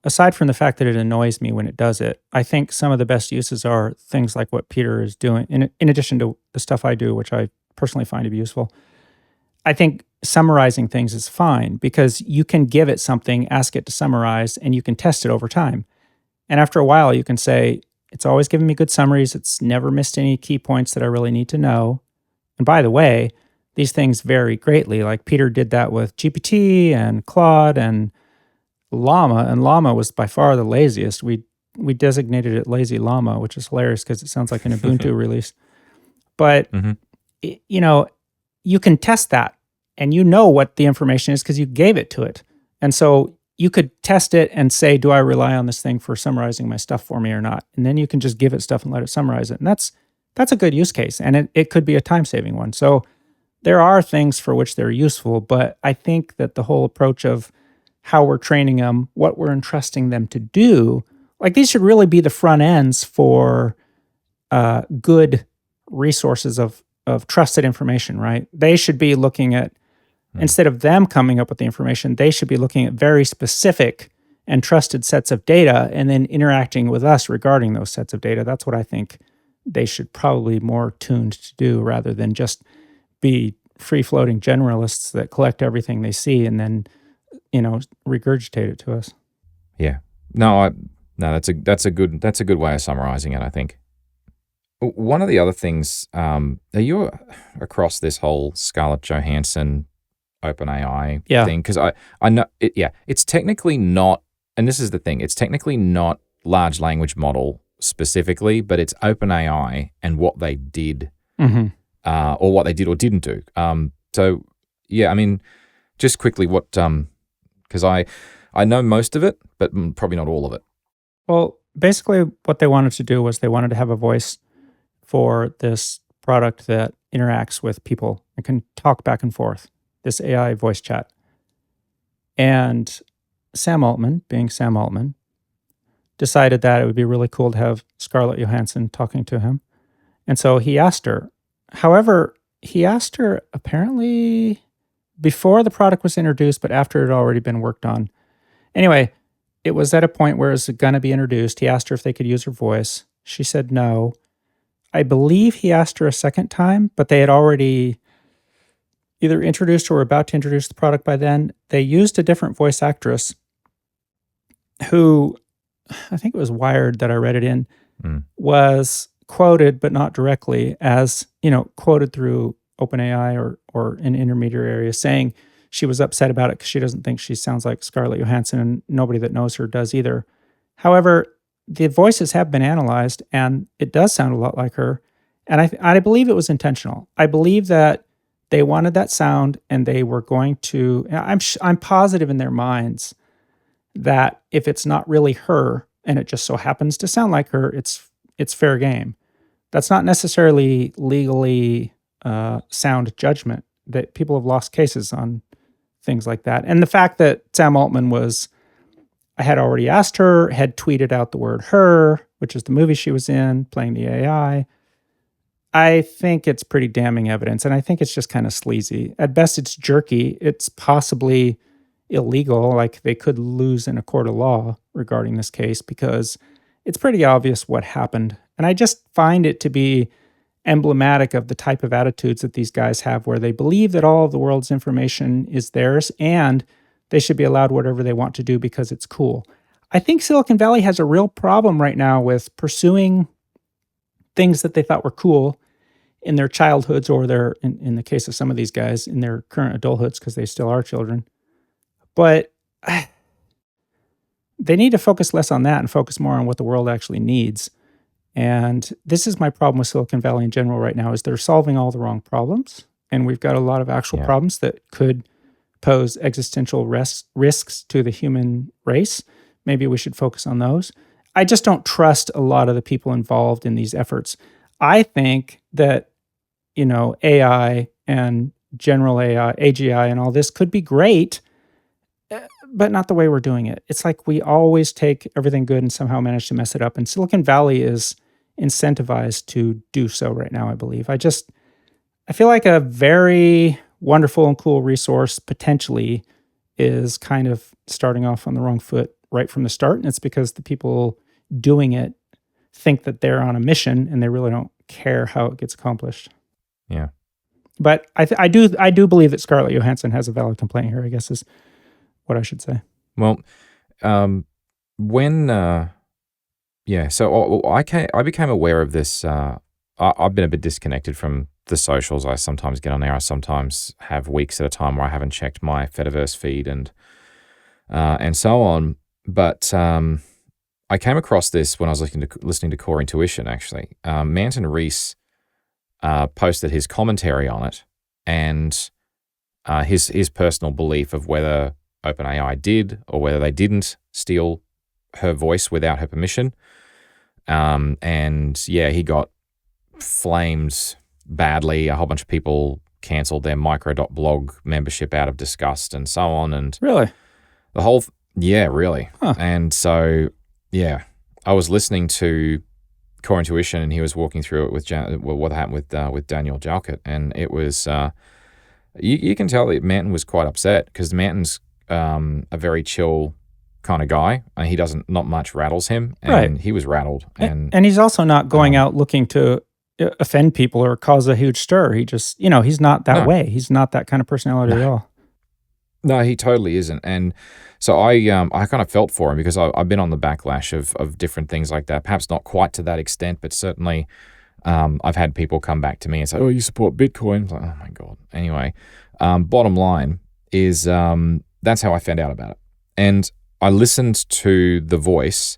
aside from the fact that it annoys me when it does it, I think some of the best uses are things like what Peter is doing, in addition to the stuff I do, which I personally find to be useful. I think summarizing things is fine because you can give it something, ask it to summarize, and you can test it over time. And after a while, you can say, it's always given me good summaries. It's never missed any key points that I really need to know. And by the way, these things vary greatly. Like Peter did that with GPT and Claude and Llama, and Llama was by far the laziest. We designated it Lazy Llama, which is hilarious because it sounds like an Ubuntu release. But, you can test that and you know what the information is because you gave it to it. And so you could test it and say, do I rely on this thing for summarizing my stuff for me or not? And then you can just give it stuff and let it summarize it. And that's a good use case. And it could be a time-saving one. So there are things for which they're useful, but I think that the whole approach of how we're training them, what we're entrusting them to do, like these should really be the front ends for good resources of trusted information, right? They should be looking at, instead of them coming up with the information, they should be looking at very specific and trusted sets of data and then interacting with us regarding those sets of data. That's what I think they should probably be more tuned to do rather than just be free-floating generalists that collect everything they see and then, regurgitate it to us. Yeah. No, that's a good way of summarizing it, I think. One of the other things, are you across this whole Scarlett Johansson OpenAI thing? Because I know it, it's technically not, and this is the thing, it's technically not large language model specifically, but it's OpenAI and what they did, or what they did or didn't do. So yeah, I mean, just quickly, what because I know most of it, but probably not all of it. Well, basically, what they wanted to do was they wanted to have a voice for this product that interacts with people and can talk back and forth, this AI voice chat. And Sam Altman, being Sam Altman, decided that it would be really cool to have Scarlett Johansson talking to him. And so he asked her. However, he asked her apparently before the product was introduced, but after it had already been worked on. Anyway, it was at a point where it was going to be introduced. He asked her if they could use her voice. She said no. I believe he asked her a second time, but they had already either introduced or were about to introduce the product by then. They used a different voice actress who, I think it was Wired that I read it in, was quoted, but not directly, as, quoted through OpenAI or an intermediary area saying she was upset about it because she doesn't think she sounds like Scarlett Johansson and nobody that knows her does either. However, the voices have been analyzed and it does sound a lot like her. And I believe it was intentional. I believe that they wanted that sound and they were going to, I'm positive in their minds that if it's not really her and it just so happens to sound like her, it's fair game. That's not necessarily legally sound judgment. That people have lost cases on things like that. And the fact that Sam Altman I had already asked her, had tweeted out the word her, which is the movie she was in, playing the AI. I think it's pretty damning evidence, and I think it's just kind of sleazy. At best, it's jerky. It's possibly illegal, like they could lose in a court of law regarding this case because it's pretty obvious what happened. And I just find it to be emblematic of the type of attitudes that these guys have where they believe that all of the world's information is theirs and they should be allowed whatever they want to do because it's cool. I think Silicon Valley has a real problem right now with pursuing things that they thought were cool in their childhoods or in the case of some of these guys, in their current adulthoods because they still are children. But they need to focus less on that and focus more on what the world actually needs. And this is my problem with Silicon Valley in general right now, is they're solving all the wrong problems. And we've got a lot of actual problems that could pose existential risks to the human race. Maybe we should focus on those. I just don't trust a lot of the people involved in these efforts. I think that, AI and general AI, AGI and all this could be great, but not the way we're doing it. It's like we always take everything good and somehow manage to mess it up. And Silicon Valley is incentivized to do so right now, I believe. I feel like a very wonderful and cool resource potentially is kind of starting off on the wrong foot right from the start. And it's because the people doing it think that they're on a mission and they really don't care how it gets accomplished. Yeah. But I do believe that Scarlett Johansson has a valid complaint here, I guess is what I should say. Well, so I became aware of this. I've been a bit disconnected from the socials. I sometimes get on there. I sometimes have weeks at a time where I haven't checked my Fediverse feed and so on. But I came across this when I was listening to Core Intuition, actually. Manton Rees posted his commentary on it and his personal belief of whether OpenAI did or whether they didn't steal her voice without her permission. He got flamed badly. A whole bunch of people canceled their micro.blog membership out of disgust and so on. And really? Really. Huh. And so, I was listening to Core Intuition and he was walking through it with what happened with Daniel Jalkut. And it was, you can tell that Manton was quite upset because Manton's a very chill kind of guy, and he not much rattles him, and he was rattled. And he's also not going out looking to offend people or cause a huge stir. He just, he's not that way. He's not that kind of personality at all. No, he totally isn't. And so I kind of felt for him because I've been on the backlash of different things like that. Perhaps not quite to that extent, but certainly I've had people come back to me and say, "Oh, you support Bitcoin?" I was like, "Oh my God." Anyway, bottom line is that's how I found out about it. And I listened to the voice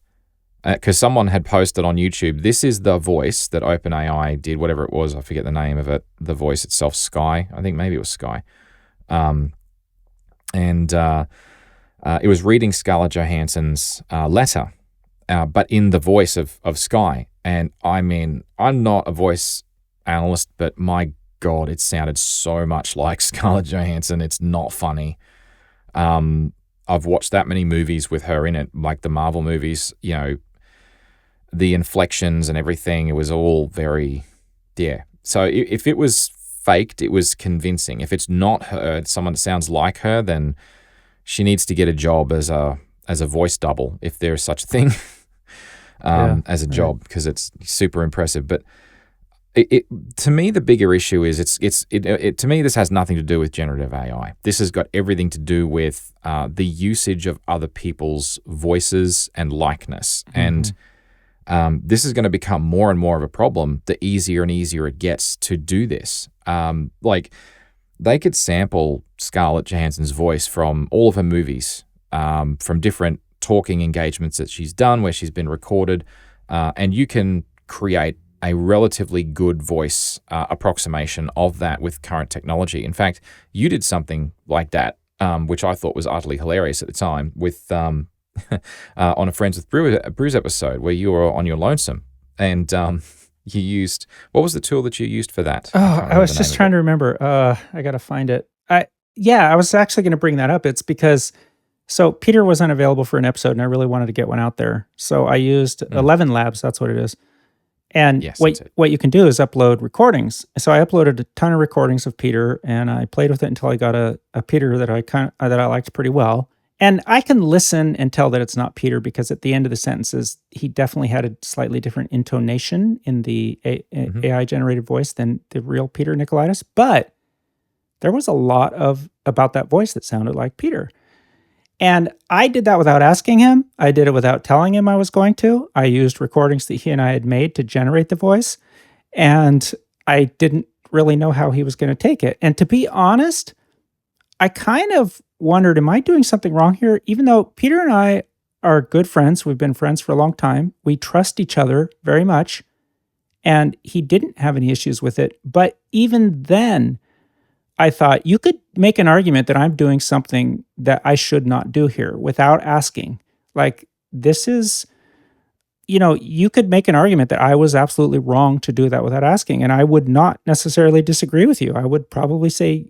because someone had posted on YouTube, this is the voice that OpenAI did, whatever it was. I forget the name of it. The voice itself, Sky. I think maybe it was Sky. It was reading Scarlett Johansson's letter, but in the voice of Sky. And I mean, I'm not a voice analyst, but my God, it sounded so much like Scarlett Johansson. It's not funny. I've watched that many movies with her in it, like the Marvel movies, the inflections and everything. It was all very, So if it was faked, it was convincing. If it's not her, someone that sounds like her, then she needs to get a job as a voice double, if there is such a thing, as a job, because it's super impressive. But to me, the bigger issue is to me, this has nothing to do with generative AI. This has got everything to do with the usage of other people's voices and likeness. Mm-hmm. And this is going to become more and more of a problem the easier and easier it gets to do this. Like they could sample Scarlett Johansson's voice from all of her movies, from different talking engagements that she's done where she's been recorded, and you can create a relatively good voice approximation of that with current technology. In fact, you did something like that, which I thought was utterly hilarious at the time with on a Friends with Brews episode where you were on your lonesome and you used, what was the tool that you used for that? I was just trying to remember. I got to find it. I was actually going to bring that up. It's because, so Peter was unavailable for an episode and I really wanted to get one out there. So I used 11 Labs, that's what it is. And yes, what you can do is upload recordings. So I uploaded a ton of recordings of Peter, and I played with it until I got a Peter that I liked pretty well. And I can listen and tell that it's not Peter because at the end of the sentences, he definitely had a slightly different intonation in the AI generated voice than the real Peter Nicolaitis. But there was a lot about that voice that sounded like Peter. And I did that without asking him. I did it without telling him I was going to. I used recordings that he and I had made to generate the voice. And I didn't really know how he was going to take it. And to be honest, I kind of wondered, am I doing something wrong here? Even though Peter and I are good friends, we've been friends for a long time. We trust each other very much. And he didn't have any issues with it. But even then, I thought you could make an argument that I'm doing something that I should not do here without asking. Like, this is, you could make an argument that I was absolutely wrong to do that without asking. And I would not necessarily disagree with you. I would probably say,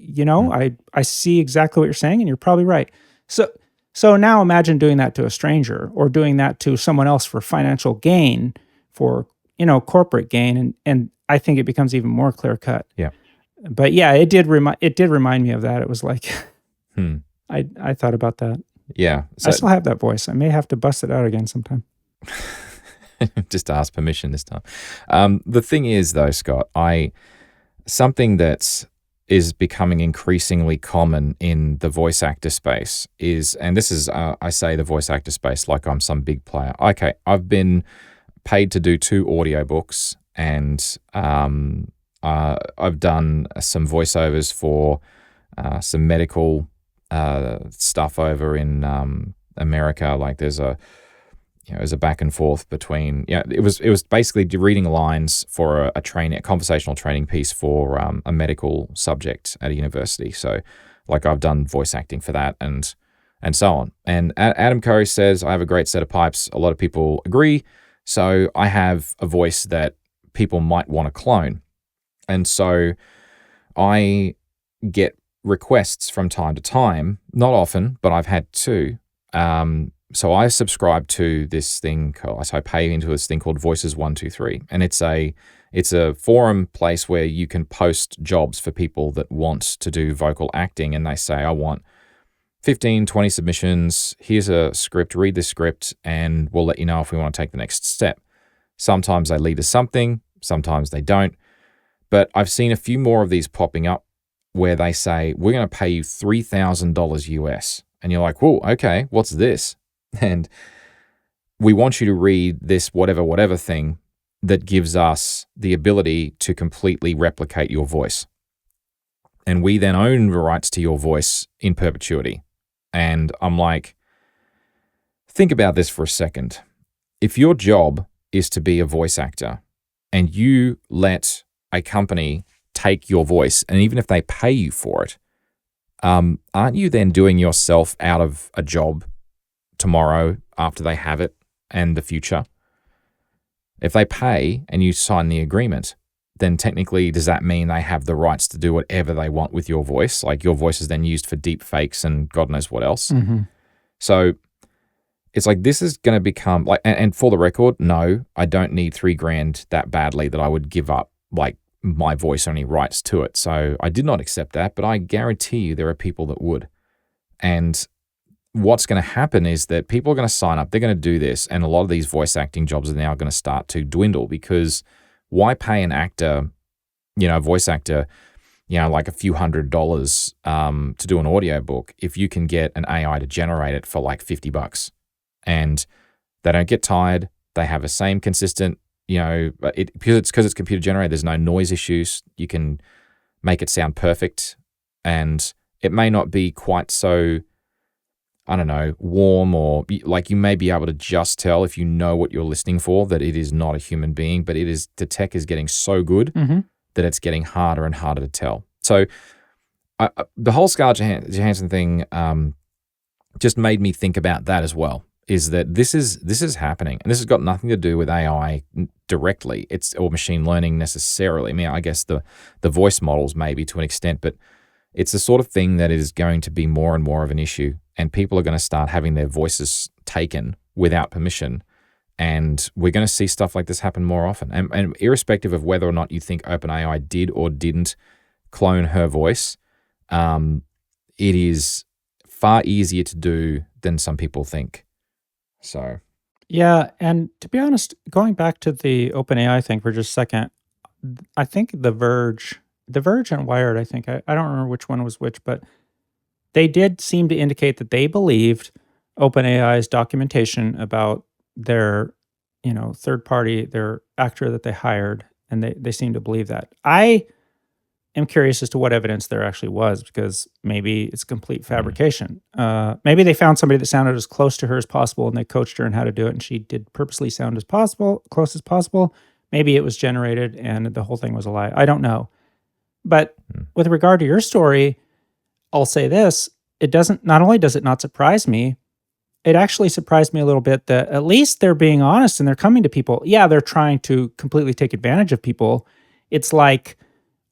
I see exactly what you're saying and you're probably right. So So now imagine doing that to a stranger or doing that to someone else for financial gain, for corporate gain, and I think it becomes even more clear cut. Yeah. But yeah, it did remind me of that. It was like I thought about that. Yeah. I still have that voice. I may have to bust it out again sometime. Just ask permission this time. The thing is, though, Scott, something that is becoming increasingly common in the voice actor space is, and this is, I say the voice actor space like I'm some big player. Okay, I've been paid to do 2 audiobooks, and I've done some voiceovers for some medical stuff over in America. Like there's a back and forth between, it was basically reading lines for a conversational training piece for a medical subject at a university. So like I've done voice acting for that and so on. And Adam Curry says, I have a great set of pipes. A lot of people agree. So I have a voice that people might want to clone. And so I get requests from time to time, not often, but I've had 2. So I subscribe to this thing I pay into this thing called Voices 123, and it's a forum place where you can post jobs for people that want to do vocal acting, and they say, I want 15, 20 submissions. Here's a script, read this script, and we'll let you know if we want to take the next step. Sometimes they lead to something, sometimes they don't. But I've seen a few more of these popping up where they say, we're going to pay you $3,000 US. And you're like, whoa, okay, what's this? And we want you to read this whatever thing that gives us the ability to completely replicate your voice. And we then own the rights to your voice in perpetuity. And I'm like, think about this for a second. If your job is to be a voice actor and you let a company take your voice, and even if they pay you for it, aren't you then doing yourself out of a job tomorrow after they have it and the future? If they pay and you sign the agreement, then technically does that mean they have the rights to do whatever they want with your voice? Like your voice is then used for deep fakes and God knows what else. Mm-hmm. So it's like this is going to become like, and for the record, no, I don't need $3,000 that badly that I would give up like my voice only rights to it. So I did not accept that, but I guarantee you there are people that would. And what's going to happen is that people are going to sign up, they're going to do this, and a lot of these voice acting jobs are now going to start to dwindle because why pay an actor, voice actor, like a few $100s to do an audiobook if you can get an AI to generate it for like $50 and they don't get tired, they have the same consistent, because it's computer generated, there's no noise issues, you can make it sound perfect, and it may not be quite so, I don't know, warm, or like you may be able to just tell if you know what you're listening for that it is not a human being, but the tech is getting so good that it's getting harder and harder to tell. So the whole Scarlett Johansson thing just made me think about that as well, is that this is happening, and this has got nothing to do with AI directly, or machine learning necessarily. I mean, I guess the voice models maybe to an extent, but it's the sort of thing that is going to be more and more of an issue, and people are going to start having their voices taken without permission, and we're going to see stuff like this happen more often. And irrespective of whether or not you think OpenAI did or didn't clone her voice, it is far easier to do than some people think. So, yeah, and to be honest, going back to the OpenAI thing for just a second, I think The Verge and Wired, I think, I don't remember which one was which, but they did seem to indicate that they believed OpenAI's documentation about their, third party, their actor that they hired, and they seem to believe that. I am curious as to what evidence there actually was, because maybe it's complete fabrication. Maybe they found somebody that sounded as close to her as possible, and they coached her in how to do it, and she did purposely sound close as possible. Maybe it was generated and the whole thing was a lie. I don't know. But with regard to your story, I'll say this: not only does it not surprise me, it actually surprised me a little bit that at least they're being honest and they're coming to people. Yeah, they're trying to completely take advantage of people. It's like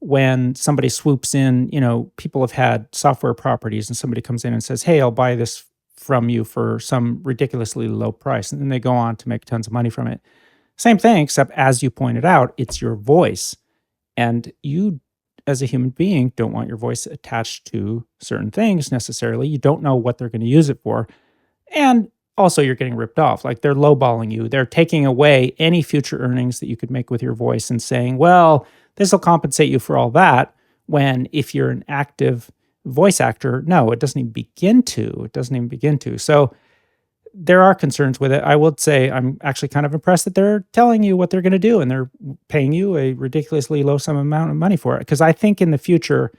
when somebody swoops in, people have had software properties and somebody comes in and says, hey, I'll buy this from you for some ridiculously low price, and then they go on to make tons of money from it. Same thing, except as you pointed out, it's your voice. And you, as a human being, don't want your voice attached to certain things necessarily. You don't know what they're going to use it for. And also, you're getting ripped off. Like, they're lowballing you. They're taking away any future earnings that you could make with your voice and saying, well, this will compensate you for all that. When if you're an active voice actor, no, it doesn't even begin to. It doesn't even begin to. So there are concerns with it. I would say I'm actually kind of impressed that they're telling you what they're going to do and they're paying you a ridiculously low sum amount of money for it. Because I think in the future,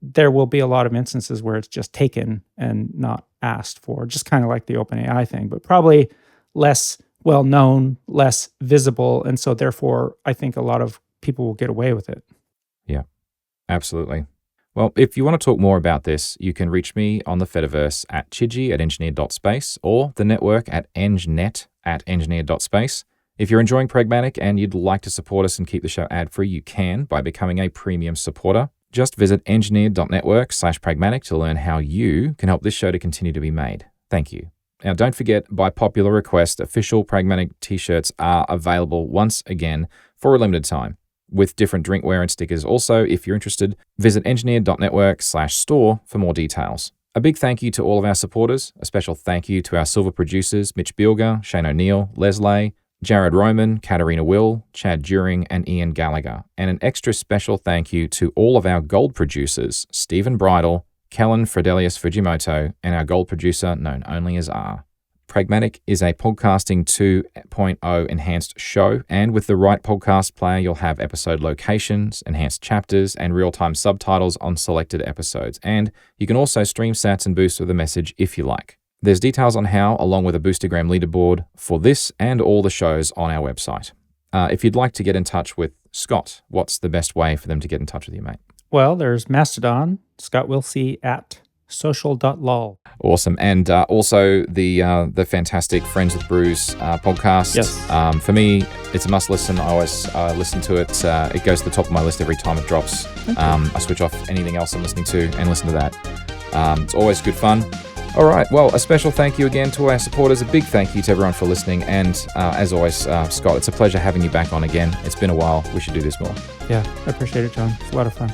there will be a lot of instances where it's just taken and not asked for, just kind of like the OpenAI thing, but probably less well-known, less visible. And so therefore, I think a lot of people will get away with it. Yeah, absolutely. Well, if you want to talk more about this, you can reach me on the Fediverse at chidgey@engineered.space or the network at engnet@engineered.space. If you're enjoying Pragmatic and you'd like to support us and keep the show ad-free, you can by becoming a premium supporter. Just visit engineered.network/pragmatic to learn how you can help this show to continue to be made. Thank you. Now, don't forget, by popular request, official Pragmatic t-shirts are available once again for a limited time, with different drinkware and stickers. Also, if you're interested, visit engineered.network/store for more details. A big thank you to all of our supporters. A special thank you to our silver producers, Mitch Bielger, Shane O'Neill, Leslie, Jared Roman, Katarina Will, Chad During, and Ian Gallagher. And an extra special thank you to all of our gold producers, Stephen Bridle, Kellen Fredelius Fujimoto, and our gold producer known only as R. Pragmatic is a Podcasting 2.0 enhanced show, and with the right podcast player, you'll have episode locations, enhanced chapters, and real-time subtitles on selected episodes. And you can also stream sats and boost with a message if you like. There's details on how, along with a Boostergram leaderboard for this and all the shows on our website. If you'd like to get in touch with Scott, what's the best way for them to get in touch with you, mate? Well, there's Mastodon, Scott Willsey at social.lol. Awesome. And also the fantastic Friends with Brews podcast. Yes. For me, it's a must listen. I always listen to it. It goes to the top of my list every time it drops. I switch off anything else I'm listening to and listen to that. It's always good fun. All right. Well, a special thank you again to our supporters. A big thank you to everyone for listening. And as always, Scott, it's a pleasure having you back on again. It's been a while. We should do this more. Yeah, I appreciate it, John. It's a lot of fun.